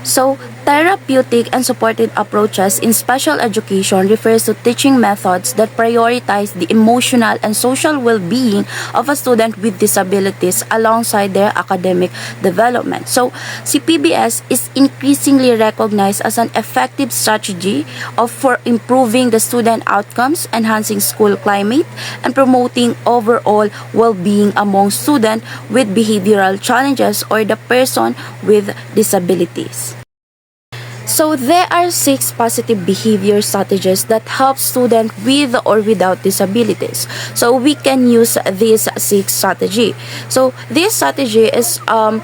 So, therapeutic and supportive approaches in special education refers to teaching methods that prioritize the emotional and social well-being of a student with disabilities alongside their academic development. So, CPBS is increasingly recognized as an effective strategy for improving the student outcomes, enhancing school climate, and promoting overall well-being among students with behavioral challenges or the person with disabilities. So there are 6 positive behavior strategies that help students with or without disabilities. So we can use this 6 strategy. So this strategy is are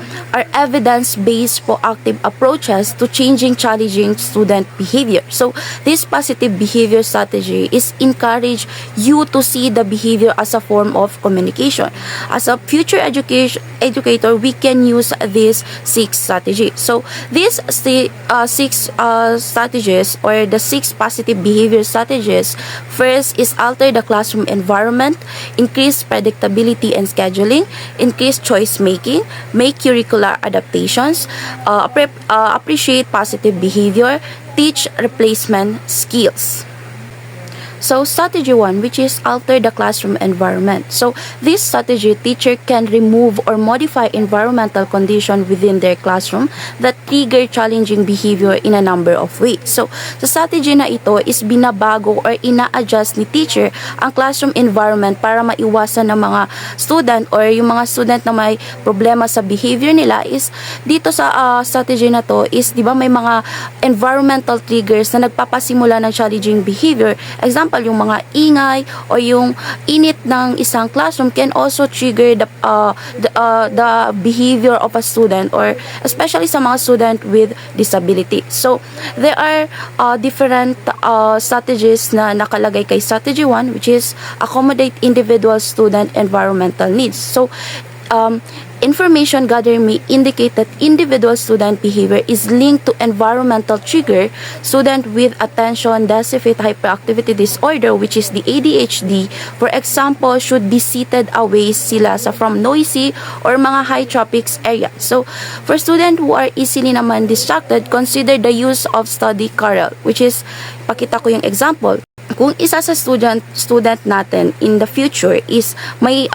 evidence-based proactive approaches to changing challenging student behavior. So this positive behavior strategy is encourage you to see the behavior as a form of communication. As a future educator, we can use this 6 strategy. So these 6 strategies or the 6 positive behavior strategies. First is alter the classroom environment, increase predictability and scheduling, increase choice making, make curricular adaptations, appreciate positive behavior, teach replacement skills. So strategy 1, which is alter the classroom environment. So this strategy, teacher can remove or modify environmental condition within their classroom that trigger challenging behavior in a number of ways. So sa strategy na ito is binabago or ina-adjust ni teacher ang classroom environment para maiwasan ng mga student or yung mga student na may problema sa behavior nila is dito sa strategy na to is di ba may mga environmental triggers na nagpapasimula ng challenging behavior. Example, yung mga ingay o yung init ng isang classroom can also trigger the behavior of a student or especially sa mga student with disability. So, there are different strategies na nakalagay kay strategy 1, which is accommodate individual student environmental needs. So, Information gathering may indicate that individual student behavior is linked to environmental trigger. Student with attention deficit hyperactivity disorder, which is the ADHD, for example, should be seated away sila from noisy or mga high traffic area. So, for student who are easily naman distracted, consider the use of study carrel, which is, pakita ko yung example. Kung isa sa student natin in the future is may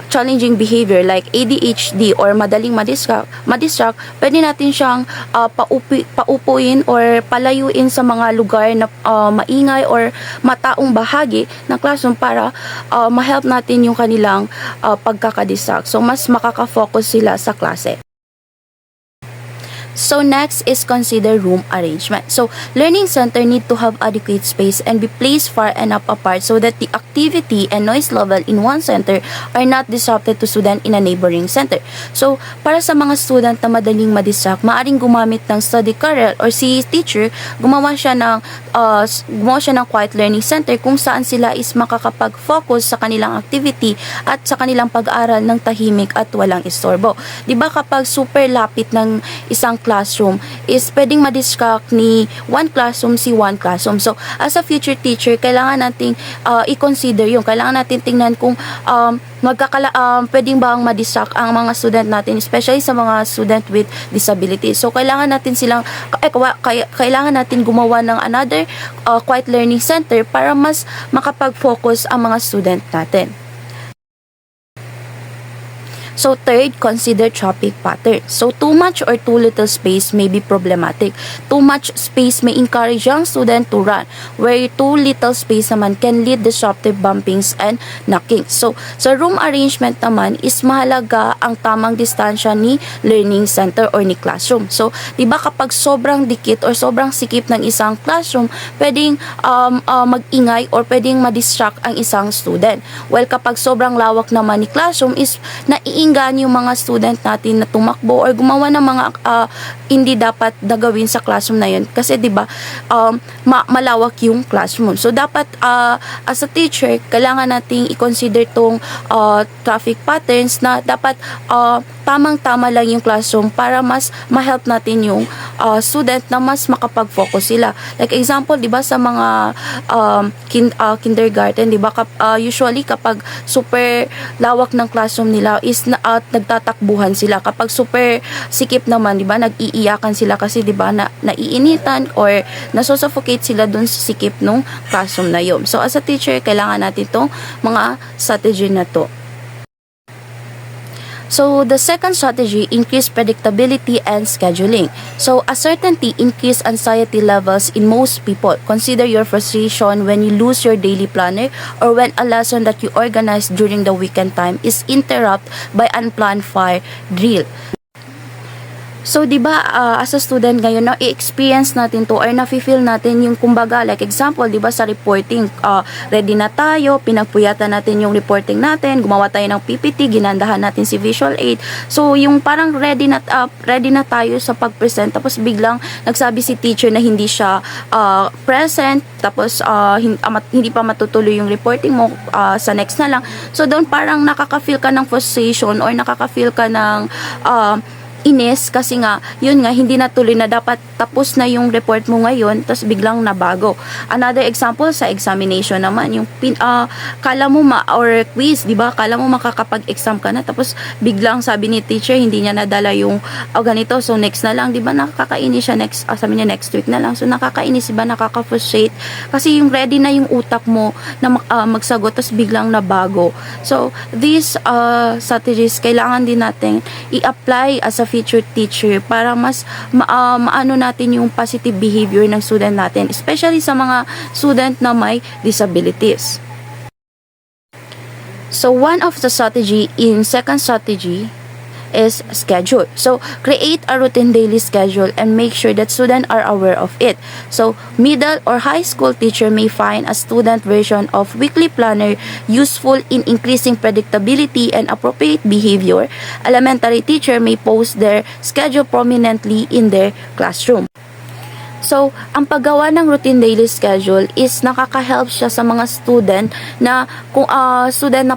challenging behavior like ADHD or madaling madistract, pwede natin siyang paupuin or palayuin sa mga lugar na maingay or mataong bahagi ng classroom para ma-help natin yung kanilang pagkakadistract. So, mas makaka-focus sila sa klase. So next is consider room arrangement. So learning center need to have adequate space and be placed far enough apart so that the activity and noise level in one center are not disrupted to student in a neighboring center. So para sa mga student na madaling madistract, maaring gumamit ng study carrel or si teacher gumawa siya ng quiet learning center kung saan sila is makakapag-focus sa kanilang activity at sa kanilang pag-aaral ng tahimik at walang istorbo. 'Di ba kapag super lapit ng isang classroom is pwedeng madistract ni one classroom si one classroom. So, as a future teacher, kailangan nating i-consider yung. Kailangan natin tingnan kung pwedeng bang madistract ang mga student natin, especially sa mga student with disability. So, kailangan natin gumawa ng another quiet learning center para mas makapag-focus ang mga student natin. So third, consider traffic pattern. So too much or too little space may be problematic. Too much space may encourage young student to run, where too little space naman can lead disruptive bumpings and knocking. So sa room arrangement naman is mahalaga ang tamang distansya ni learning center or ni classroom. So 'di ba kapag sobrang dikit or sobrang sikip ng isang classroom, pwedeng mag-ingay or pwedeng ma-distract ang isang student. While kapag sobrang lawak naman ni classroom is naiinggan yung mga student natin na tumakbo or gumawa ng mga hindi dapat na gawin sa classroom na yun. Kasi 'di ba malawak yung classroom. So dapat as a teacher, kailangan nating i-consider tong traffic patterns na dapat tamang-tama lang yung classroom para mas ma-help natin yung student na mas makapag-focus sila. Like example, 'di ba sa mga kindergarten, 'di ba usually kapag super lawak ng classroom nila is nagtatakbuhan sila. Kapag super sikip naman, 'di ba, nag-iiyakan sila kasi 'di ba naiinitan or nasusuffocate sila dun sa sikip nung classroom na 'yon. So as a teacher, kailangan natin tong mga strategy na to. So, the second strategy, increase predictability and scheduling. So, uncertainty increase anxiety levels in most people. Consider your frustration when you lose your daily planner or when a lesson that you organized during the weekend time is interrupted by unplanned fire drill. So, di ba, as a student ngayon, i-experience natin to or nafe-feel natin yung kumbaga, like example, di ba, sa reporting, ready na tayo, pinagpuyatan natin yung reporting natin, gumawa tayo ng PPT, ginandahan natin si visual aid. So, yung parang ready na tayo sa pag-present, tapos biglang nagsabi si teacher na hindi siya present, tapos hindi pa matutuloy yung reporting mo sa next na lang. So, doon parang nakaka-feel ka ng frustration or nakaka-feel ka ng inis kasi nga, yun nga, hindi natuloy na dapat tapos na yung report mo ngayon, tapos biglang nabago. Another example sa examination naman, yung kala mo or quiz, di ba? Kala mo makakapag-exam ka na, tapos biglang sabi ni teacher, hindi niya nadala yung ganito, so next na lang, di ba? Nakakainis siya sabi niya next week na lang. So nakakainis, di ba? Nakaka-frustrate kasi yung ready na yung utak mo na magsagot, tapos biglang nabago. So these strategies, kailangan din natin i-apply as a future teacher para mas maano natin yung positive behavior ng student natin, especially sa mga student na may disabilities. So one of the second strategy is schedule. So create a routine daily schedule and make sure that students are aware of it. So middle or high school teacher may find a student version of weekly planner useful in increasing predictability and appropriate behavior. Elementary teacher may post their schedule prominently in their classroom. So, ang paggawa ng routine daily schedule is nakaka-help siya sa mga student na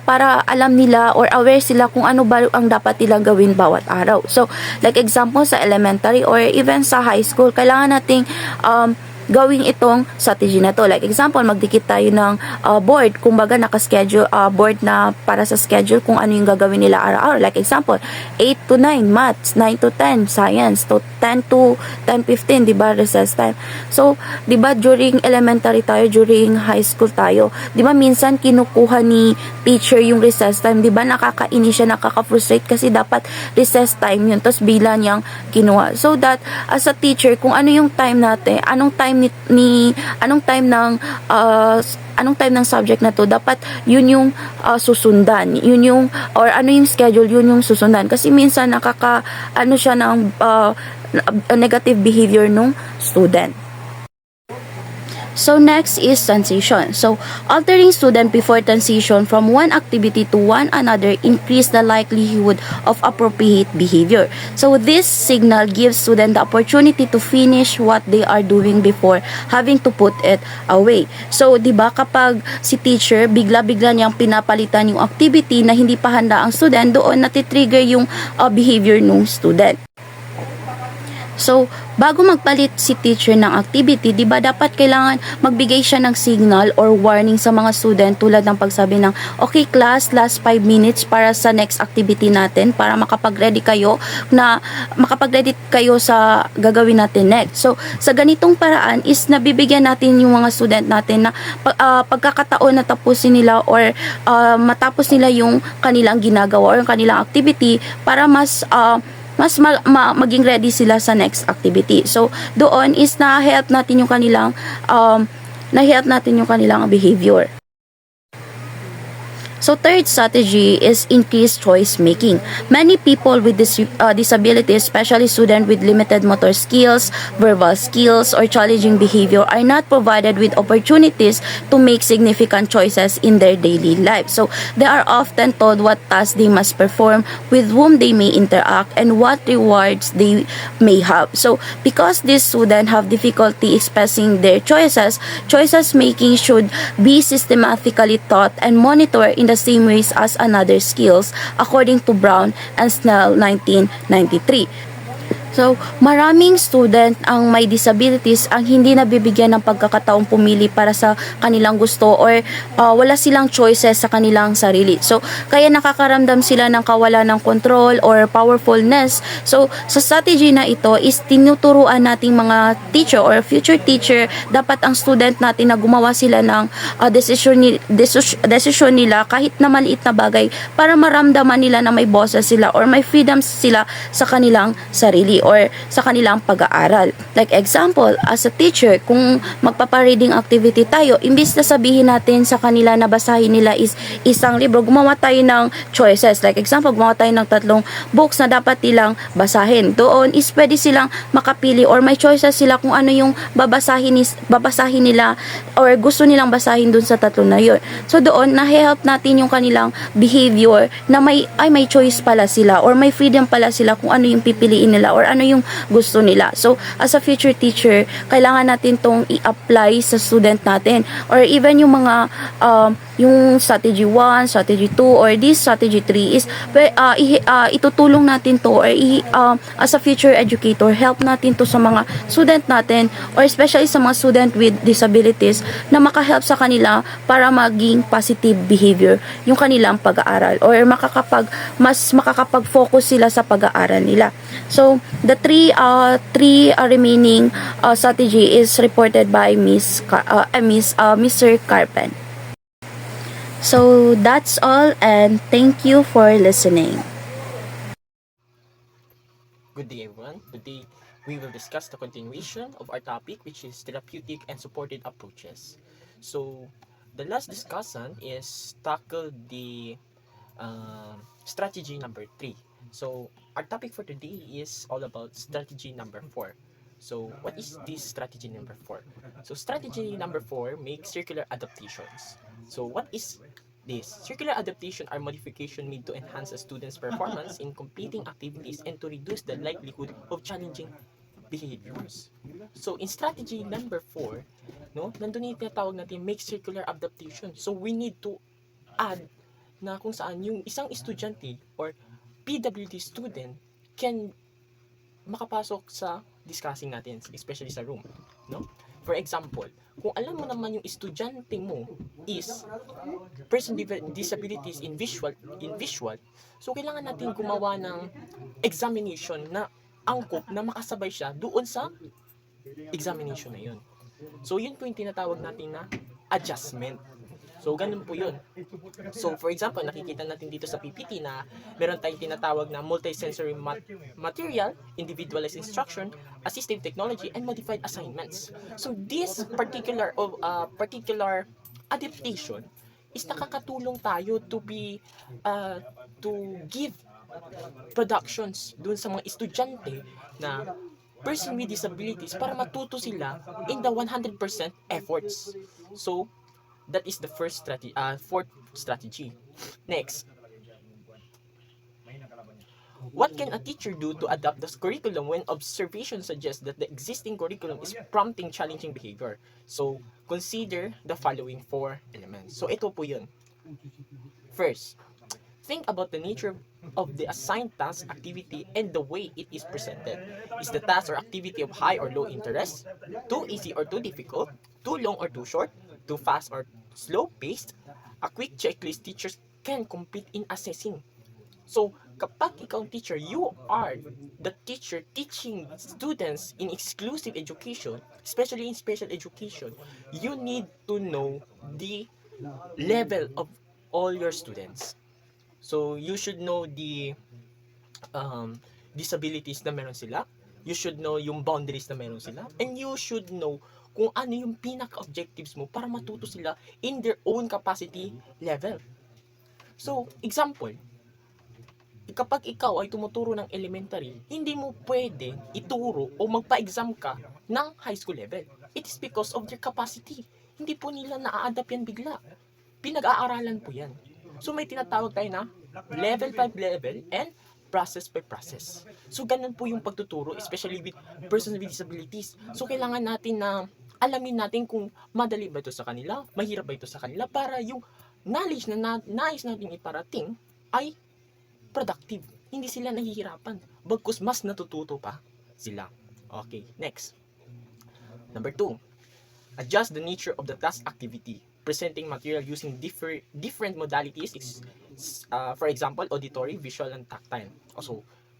para alam nila or aware sila kung ano ba ang dapat nilang gawin bawat araw. So, like example sa elementary or even sa high school, kailangan nating gawing itong strategy na to. Like example, magdikit tayo ng board, kumbaga naka-schedule, board na para sa schedule kung ano yung gagawin nila araw-araw. Like example, 8 to 9 maths, 9 to 10 science, to 10 to 10:15, di ba, recess time. So, di ba during elementary tayo, during high school tayo, di ba minsan kinukuha ni teacher yung recess time, di ba nakakainis siya, nakaka-frustrate kasi dapat recess time yun, tapos bila niyang kinuha. So that as a teacher, kung ano yung time natin, anong time ng subject na to, dapat yun yung susundan, yun yung or ano yung schedule, yun yung susundan, kasi minsan siya ng negative behavior nung student. So next is transition. So altering student before transition from one activity to one another increase the likelihood of appropriate behavior. So this signal gives student the opportunity to finish what they are doing before having to put it away. So 'di ba kapag si teacher bigla-bigla niyang pinapalitan yung activity na hindi pa handa ang student, doon natitrigger yung behavior ng student. So, bago magpalit si teacher ng activity, di ba dapat kailangan magbigay siya ng signal or warning sa mga student tulad ng pagsabi ng, okay class, last 5 minutes para sa next activity natin para makapag-ready kayo sa gagawin natin next. So, sa ganitong paraan is nabibigyan natin yung mga student natin na pagkakataon na tapusin nila or matapos nila yung kanilang ginagawa or yung kanilang activity para maging ready sila sa next activity. So, doon is na-help natin yung kanilang behavior. So, third strategy is increased choice making. Many people with disabilities, especially students with limited motor skills, verbal skills, or challenging behavior, are not provided with opportunities to make significant choices in their daily life. So, they are often told what tasks they must perform, with whom they may interact, and what rewards they may have. So, because these students have difficulty expressing their choices making should be systematically taught and monitored in the same ways as another skills, according to Brown and Snell 1993. So, maraming student ang may disabilities ang hindi nabibigyan ng pagkakataong pumili para sa kanilang gusto or wala silang choices sa kanilang sarili. So, kaya nakakaramdam sila ng kawalan ng control or powerfulness. So, sa strategy na ito is tinuturuan nating mga teacher or future teacher, dapat ang student natin na gumawa sila ng decision nila kahit na maliit na bagay para maramdaman nila na may boses sila or may freedom sila sa kanilang sarili or sa kanilang pag-aaral. Like example, as a teacher, kung magpapa-reading activity tayo, imbis na sabihin natin sa kanila na basahin nila is isang libro, gumawa tayo ng choices. Like example, gumawa tayo ng 3 books na dapat nilang basahin. Doon is pwede silang makapili or may choices sila kung ano yung babasahin nila or gusto nilang basahin dun sa 3 na yun. So doon, na-help natin yung kanilang behavior na may choice pala sila or may freedom pala sila kung ano yung pipiliin nila or ano yung gusto nila. So, as a future teacher, kailangan natin tong i-apply sa student natin or even yung mga yung strategy 1, strategy 2 or this strategy 3 is itutulong natin to or as a future educator, help natin to sa mga student natin or especially sa mga student with disabilities na makahelp sa kanila para maging positive behavior yung kanilang pag-aaral or mas makakapag-focus sila sa pag-aaral nila. So, the three remaining strategy is reported by Mr. Carpen. So that's all, and thank you for listening. Good day, everyone. Today we will discuss the continuation of our topic, which is therapeutic and supported approaches. So the last discussion is tackle the strategy number 3. So our topic for today is all about strategy number 4. So what is this strategy number 4? So strategy number 4 makes circular adaptations. So what is this? Circular adaptation are modification made to enhance a student's performance in completing activities and to reduce the likelihood of challenging behaviors. So, in strategy number 4, no, nandun yung tinatawag natin make circular adaptation. So, we need to add na kung saan yung isang estudyante or PWD student can makapasok sa discussing natin, especially sa room, no? For example, kung alam mo naman yung estudyante mo is person disabilities in visual, so kailangan natin gumawa ng examination na angkop na makasabay siya doon sa examination na yun. So, yun po yung tinatawag natin na adjustment. So, ganun po yun. So, for example, nakikita natin dito sa PPT na meron tayong tinatawag na multisensory material, individualized instruction, assistive technology, and modified assignments. So, this particular adaptation is nakakatulong tayo to give productions dun sa mga estudyante na person with disabilities para matuto sila in the 100% efforts. So, that is the fourth strategy. Next, what can a teacher do to adapt the curriculum when observation suggests that the existing curriculum is prompting challenging behavior? So, consider the following 4 elements. So, ito po yun. First, think about the nature of the assigned task, activity, and the way it is presented. Is the task or activity of high or low interest? Too easy or too difficult? Too long or too short? Too fast or slow paced? A quick checklist teachers can complete in assessing. So, kapag ikaw teacher, you are the teacher teaching students in exclusive education, especially in special education, you need to know the level of all your students. So, you should know the disabilities na meron sila. You should know yung boundaries na meron sila. And you should know kung ano yung pinaka-objectives mo para matuto sila in their own capacity level. So, example, kapag ikaw ay tumuturo ng elementary, hindi mo pwede ituro o magpa-exam ka ng high school level. It is because of their capacity. Hindi po nila na-adapt yan bigla. Pinag-aaralan po yan. So, may tinatawag tayo na level 5 level and process by process. So, ganun po yung pagtuturo, especially with persons with disabilities. So, kailangan natin na alamin natin kung madali ba ito sa kanila, mahirap ba ito sa kanila, para yung knowledge na nais natin iparating ay productive. Hindi sila nahihirapan. Bagkus mas natututo pa sila. Okay, next. Number 2. Adjust the nature of the task activity. Presenting material using different modalities is, for example, auditory, visual, and tactile.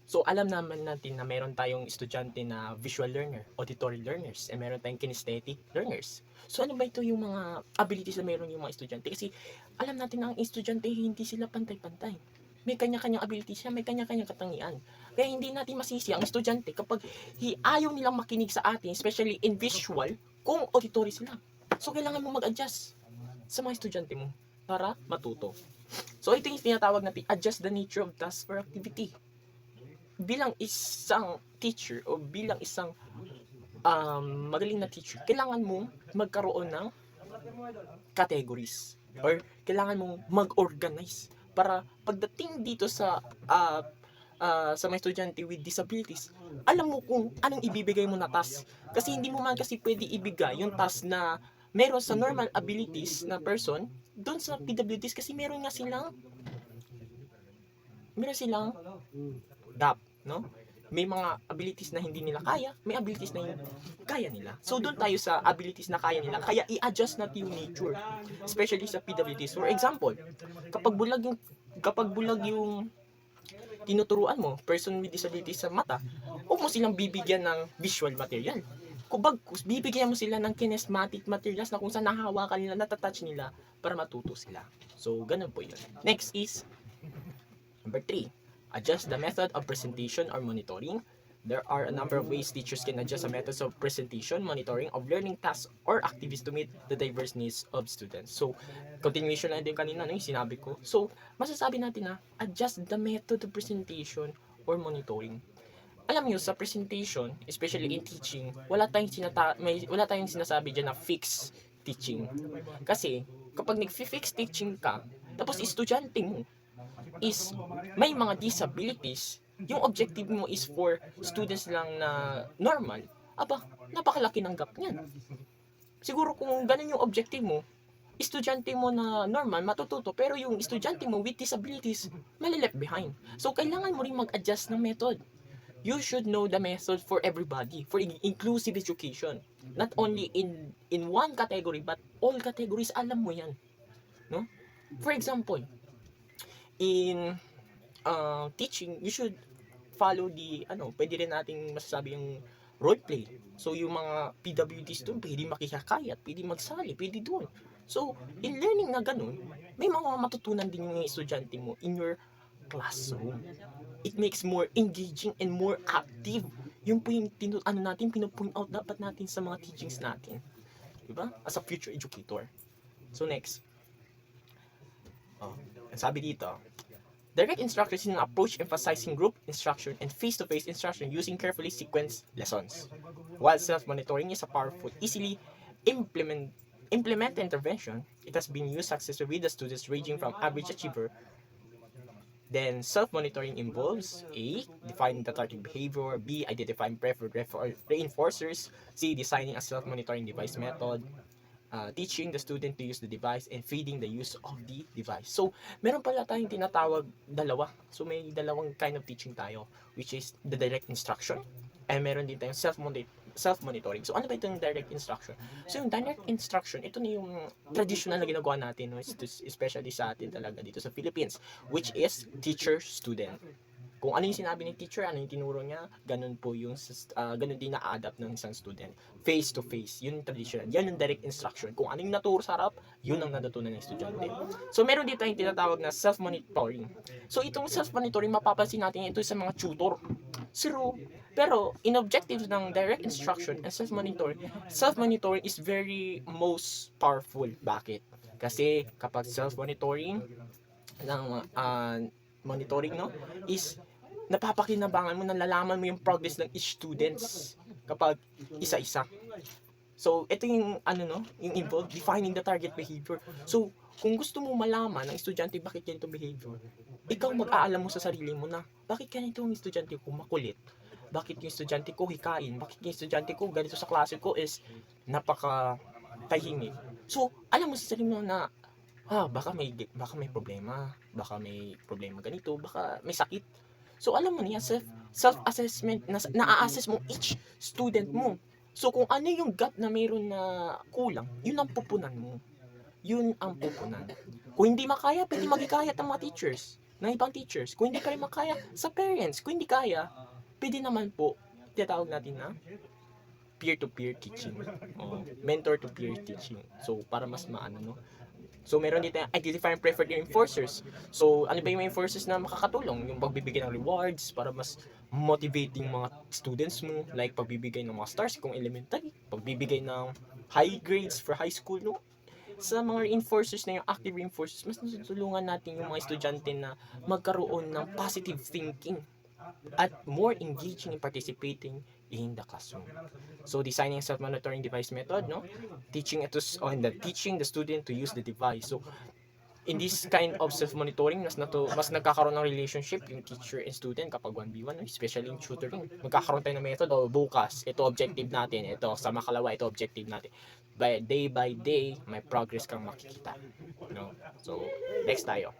So, alam naman natin na meron tayong estudyante na visual learner, auditory learners, and meron tayong kinesthetic learners. So, ano ba ito yung mga abilities na meron yung mga estudyante? Kasi, alam natin na ang estudyante, hindi sila pantay-pantay. May kanya-kanyang abilities siya, may kanya-kanyang katangian. Kaya hindi natin masisi ang estudyante kapag ayaw nilang makinig sa atin, especially in visual, kung auditory sila. So, kailangan mo mag-adjust sa mga estudyante mo para matuto. So, ito yung tinatawag natin, adjust the nature of task or activity. Bilang isang teacher o bilang isang magaling na teacher, kailangan mong magkaroon ng categories or kailangan mong mag-organize para pagdating dito sa mga estudyante with disabilities, alam mo kung anong ibibigay mo na task. Kasi hindi mo man kasi pwede ibigay yung task na meron sa normal abilities na person doon sa PWDs kasi meron silang gap, no? May mga abilities na hindi nila kaya, may abilities na kaya nila. So, doon tayo sa abilities na kaya nila. Kaya, i-adjust natin yung nature. Especially sa PWDs. For example, kapag bulag yung tinuturuan mo, person with disabilities sa mata, huwag mo silang bibigyan ng visual material. Kubag, bibigyan mo sila ng kinesthetic materials na kung saan nahahawakan nila, natatouch nila para matuto sila. So, ganun po yun. Next is, number 3. Adjust the method of presentation or monitoring. There are a number of ways teachers can adjust the methods of presentation, monitoring of learning tasks or activities to meet the diverse needs of students. So, continuation lang din kanina, yung sinabi ko. So, masasabi natin na adjust the method of presentation or monitoring. Alam niyo, sa presentation, especially in teaching, wala tayong sinasabi dyan na fixed teaching. Kasi, kapag nag-fix teaching ka, tapos estudyante mo, is may mga disabilities yung objective mo is for students lang na normal, aba, napakalaki ng gap niyan. Siguro kung ganun yung objective mo, estudyante mo na normal, matututo, pero yung estudyante mo with disabilities, malileft behind. So, kailangan mo rin mag-adjust ng method. You should know the method for everybody, for inclusive education. Not only in one category, but all categories, alam mo yan. No? For example, in teaching, you should follow the, pwede rin nating masasabi yung role play. So, yung mga PWDs doon, pwede makikakayat, pwede magsali, pwede doon. So, in learning na ganun, may mga matutunan din yung estudyante mo in your classroom. It makes more engaging and more active. Yung po yung pino-point out dapat natin sa mga teachings natin. Diba? As a future educator. So, next. Sabi dito, direct instruction is an approach emphasizing group instruction and face-to-face instruction using carefully sequenced lessons. While self-monitoring is a powerful, easily implement intervention, it has been used successfully with the students ranging from average achiever. Then self-monitoring involves A. Defining the target behavior, B. Identifying preferred reinforcers, C. Designing a self-monitoring device method, teaching the student to use the device, and feeding the use of the device. So, meron pala tayong tinatawag dalawa. So, may dalawang kind of teaching tayo, which is the direct instruction, and meron din tayong self-monitoring. So, ano ba itong direct instruction? So, yung direct instruction, ito na yung traditional na ginagawa natin, no? Especially sa atin talaga dito sa Philippines, which is teacher-student. Kung ano yung sinabi ng teacher, ano yung tinuro niya, ganun po yung, ganun din na-adapt ng isang student. Face to face, yun yung traditional. Yan yung direct instruction. Kung ano yung naturo sa harap, yun ang natutunan ng estudyante. So, meron dito yung tinatawag na self-monitoring. So, itong self-monitoring, mapapansin natin ito sa mga tutor. Pero, in objectives ng direct instruction and self-monitoring is very most powerful. Bakit? Kasi, kapag self-monitoring, monitoring, no, is napapakinabangan mo, nalalaman mo yung progress ng each students kapag isa-isa. So, ito yung, yung involved, defining the target behavior. So, kung gusto mo malaman ng estudyante bakit ganito behavior, ikaw mag-aalam mo sa sarili mo na, bakit ganito yung estudyante ko makulit? Bakit yung estudyante ko hikain? Bakit yung estudyante ko ganito sa klase ko is napaka-tahimik? So, alam mo sa sarili mo na, baka may problema, baka may problema ganito, baka may sakit. So, alam mo niya, self-assessment, na-assess mo each student mo. So, kung ano yung gap na mayroon na kulang, yun ang pupunan mo. Yun ang pupunan. Kung hindi makaya, pwede magikayat ang mga teachers, ng ibang teachers. Kung hindi ka rin makaya, sa parents. Kung hindi kaya, pwede naman po, tinatawag natin na peer-to-peer teaching. Mentor-to-peer teaching. So, para mas maano, no? So, meron dito yung identifying preferred reinforcers. So, ano ba yung reinforcers na makakatulong? Yung pagbibigay ng rewards para mas motivating mga students mo. Like, pagbibigay ng mga stars kung elementary. Pagbibigay ng high grades for high school, no? Sa mga reinforcers na yung active reinforcers, mas natutulungan natin yung mga estudyante na magkaroon ng positive thinking at more engaging in participating in the classroom. So, designing a self-monitoring device method, no? Teaching the student to use the device. So, in this kind of self-monitoring, mas nagkakaroon ng relationship yung teacher and student kapag 1v1, especially in tutoring. Magkakaroon tayo ng method, bukas, ito objective natin, ito sa makalawa, ito objective natin. By day, may progress kang makikita. No? So, next tayo.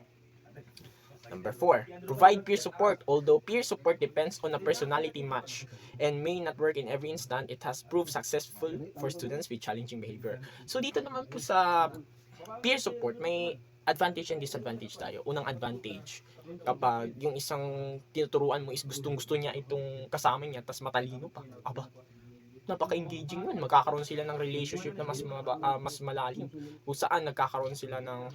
Number 4, provide peer support. Although peer support depends on a personality match and may not work in every instant, it has proved successful for students with challenging behavior. So dito naman po sa peer support, may advantage and disadvantage tayo. Unang advantage, kapag yung isang tinuturuan mo is gustong-gusto niya itong kasama niya, tas matalino pa, napaka-engaging yun. Magkakaroon sila ng relationship na mas malalim. Kung saan nagkakaroon sila ng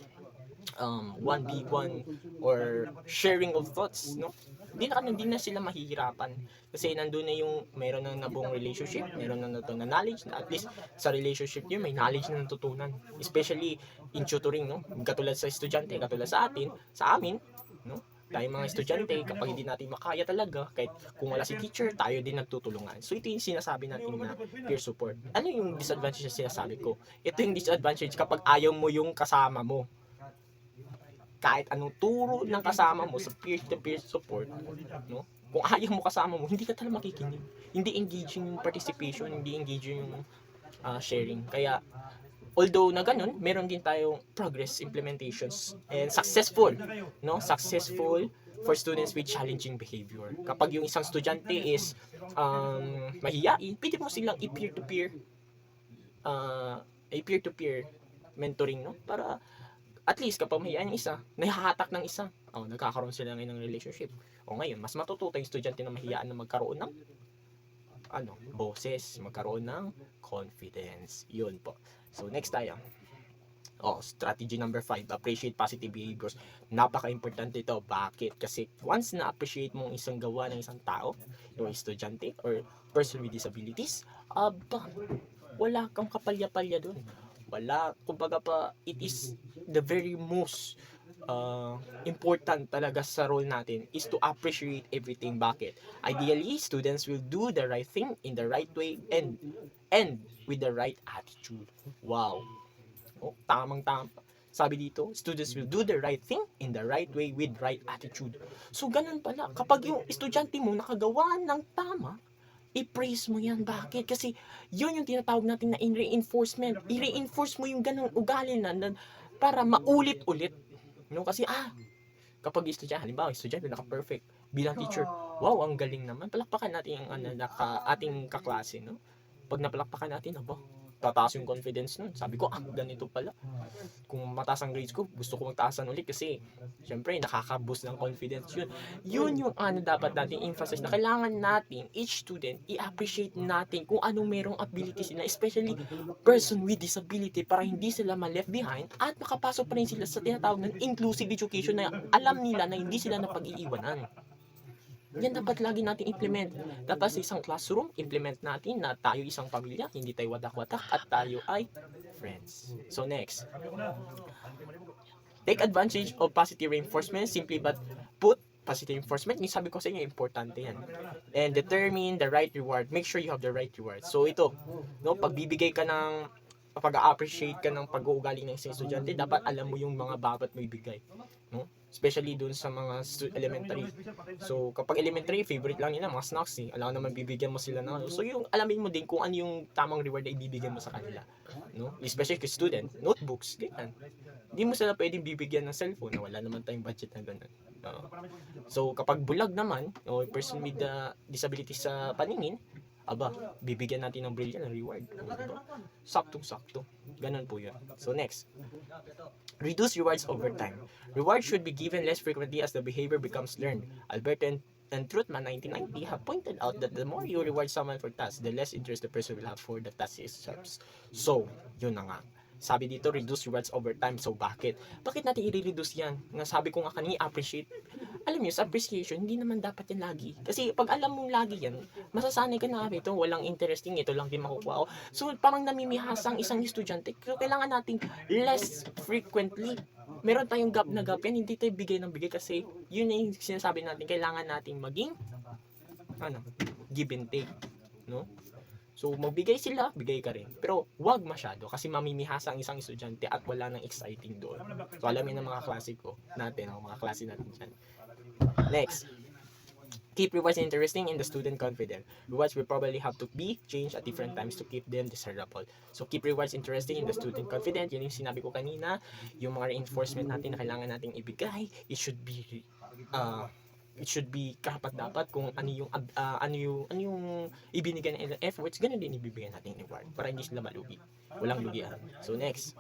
1v1 or sharing of thoughts, no? Hindi na sila mahihirapan kasi nandun na yung meron ng nabuong relationship, meron na na knowledge na at least sa relationship niyo may knowledge na natutunan, especially in tutoring, no? Katulad sa estudyante, katulad sa amin, no? Tayo mga estudyante, kapag hindi natin makaya talaga, kahit kung wala si teacher, tayo din nagtutulungan. So ito yung sinasabi natin na peer support. Ano yung disadvantage na sinasabi ko? Ito yung disadvantage kapag ayaw mo yung kasama mo. Kahit anong turo ng kasama mo sa peer-to-peer support, no? Kung ayaw mo kasama mo, hindi ka talaga makikinig. Hindi engaging yung participation, hindi engaging yung sharing. Kaya, although na ganun, meron din tayong progress implementations and successful, no? Successful for students with challenging behavior. Kapag yung isang estudyante is mahiyain, pwede mo silang i-peer-to-peer mentoring, no? Para at least kapag mahiyain yung isa, nahahatak ng isa, nagkakaroon sila ngayon ng relationship. O ngayon, mas matututo yung estudyante na mahiyaan na magkaroon ng boses, magkaroon ng confidence. Yun po. So, next tayo. Strategy number 5, appreciate positive behaviors. Napaka-importante ito. Bakit? Kasi once na-appreciate mo ang isang gawa ng isang tao, yung estudyante or person with disabilities, wala kang kapalya-palya dun. Wala, kumbaga pa, it is the very most important talaga sa role natin is to appreciate everything. Bakit? Ideally, students will do the right thing in the right way and with the right attitude. Wow. Tamang-tama. Sabi dito, students will do the right thing in the right way with right attitude. So, ganun pala. Kapag yung estudyante mo nakagawa ng tama, i-praise mo yan. Bakit? Kasi yun yung tinatawag natin na reinforcement. I-reinforce mo yung ganung ugali na para maulit-ulit. No? Kasi kapag halimbawa, estudyante naka-perfect bilang teacher, wow, ang galing naman. Palakpakan natin yung ating kaklase, no? Pag napalakpakan natin, tataas yung confidence nun. Sabi ko, ganito pala. Kung mataas ang grades ko, gusto ko magtaasan ulit kasi syempre, nakaka-boost ng confidence yun. Yun yung dapat natin emphasize na kailangan natin, each student, i-appreciate natin kung anong merong abilities nila, especially person with disability, para hindi sila ma-left behind at makapasok pa rin sila sa tinatawag ng inclusive education na alam nila na hindi sila napag-iiwanan. Yan dapat lagi natin implement. Dapat sa isang classroom, implement natin na tayo isang pamilya, hindi tayo watak-watak, at tayo ay friends. So next, take advantage of positive reinforcement. Simply but put, positive reinforcement, yung sabi ko sa inyo, importante yan. And determine the right reward. Make sure you have the right reward. So ito, pagbibigay ka ng pag-appreciate ka ng pag-uugali ng isang estudyante, dapat alam mo yung mga dapat mo ibigay, no? Especially dun sa mga elementary. So, kapag elementary, favorite lang nila, mga snacks alam naman bibigyan mo sila ng So, yung alamin mo din kung ano yung tamang reward na ibibigay mo sa kanila, no? Especially kay student, notebooks, ganyan. Hindi mo sila pwedeng bibigyan ng cellphone na wala naman tayong budget na ganun. So, kapag bulag naman, o person with disability sa paningin, bibigyan natin ng brilliant na reward. Diba? Saktong-sakto. Ganun po yun. So, next. Reduce rewards over time. Rewards should be given less frequently as the behavior becomes learned. Albert and Truthman 1990 have pointed out that the more you reward someone for tasks, the less interest the person will have for the task itself. So, yun na nga. Sabi dito, reduce rewards over time. So, bakit? Bakit natin i-reduce yan? Nasabi ko nga kanina, appreciate. Alam niyo, sa appreciation, hindi naman dapat yan lagi. Kasi pag alam mong lagi yan, masasanay ka na, ito, walang interesting, ito lang din makukuha ko. So, parang namimihasang isang estudyante. So, kailangan natin less frequently. Meron tayong gap na gap yan, hindi tayo bigay ng bigay kasi yun yung sinasabi natin, kailangan natin maging give and take, no? So, magbigay sila, bigay ka rin. Pero, wag masyado kasi mamimihasa ang isang estudyante at wala nang exciting doon. So, alamin ng mga klase ko natin, mga klase natin dyan. Next. Keep rewards interesting in the student confident. Rewards will probably have to be changed at different times to keep them desirable. So, keep rewards interesting in the student confident. Yun yung sinabi ko kanina. Yung mga reinforcement natin na kailangan nating ibigay, it should be karapat-dapat kung ano yung ibinigay ng efforts, ganun din ibibigay natin reward para hindi sila malugi. Walang lugihan. So next,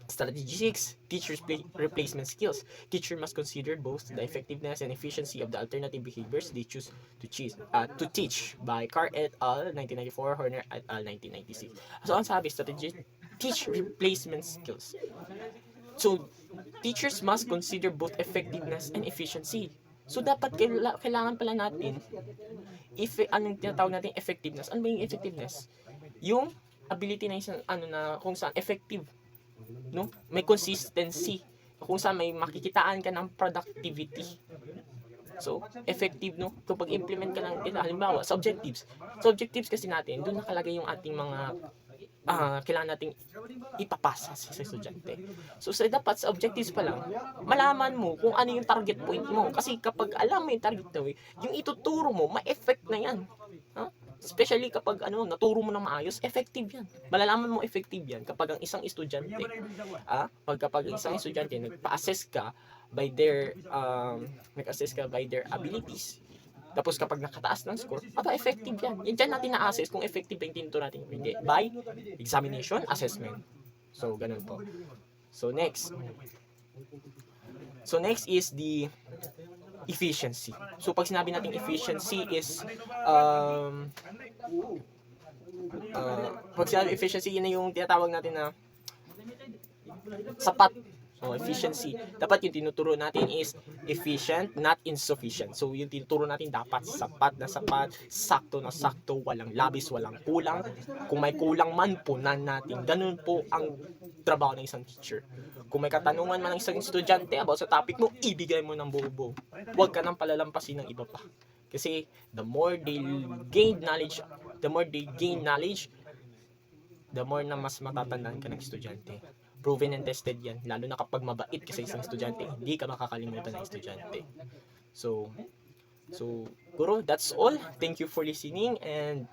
strategy 6, teachers replacement skills. Teacher must consider both the effectiveness and efficiency of the alternative behaviors they choose to teach by Carr et al. 1994, Horner et al. 1996. So ang sabi, strategy, teach replacement skills. So, teachers must consider both effectiveness and efficiency. So, dapat kailangan pala natin, anong tinatawag natin effectiveness? Ano ba yung effectiveness? Yung ability na isang, kung saan effective, no? May consistency, kung saan may makikitaan ka ng productivity. So, effective, no? Kapag implement ka ng, halimbawa, sa objectives. Sa objectives kasi natin, doon nakalagay yung ating mga kailangan nating ipapasa sa estudyante. So dapat sa objectives pa lang, malaman mo kung ano yung target point mo. Kasi kapag alam mo yung target mo, yung ituturo mo, ma-effect na yan. Especially kapag naturo mo ng maayos, effective yan. Malalaman mo effective yan kapag ang isang estudyante, kapag ang isang estudyante nagpa-assess ka by their abilities. Tapos kapag nakataas ng score, effective yan. Yan dyan natin na-assess kung effective ba yung tinuturo natin. Hindi. By examination, assessment. So, ganun po. So, next is the efficiency. So, pag sinabi natin efficiency is, pag sinabi efficiency, yun na yung tinatawag natin na sapat. So, efficiency. Dapat yung tinuturo natin is efficient, not insufficient. So, yung tinuturo natin dapat sapat na sapat, sakto na sakto, walang labis, walang kulang. Kung may kulang man, punan natin. Ganun po ang trabaho ng isang teacher. Kung may katanungan man ng isang estudyante about sa topic mo, ibigay mo ng buo-buo. Huwag ka nang palalampasin ng iba pa. Kasi the more they gain knowledge, the more na mas matatandaan ka ng estudyante. Proven and tested yan. Lalo na kapag mabait ka sa isang estudyante, hindi ka makakalimutan ng estudyante. So, Guro, that's all. Thank you for listening and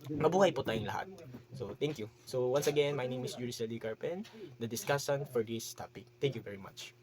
mabuhay po tayong lahat. So, thank you. So, once again, my name is Yuri Carpen, the discussant for this topic. Thank you very much.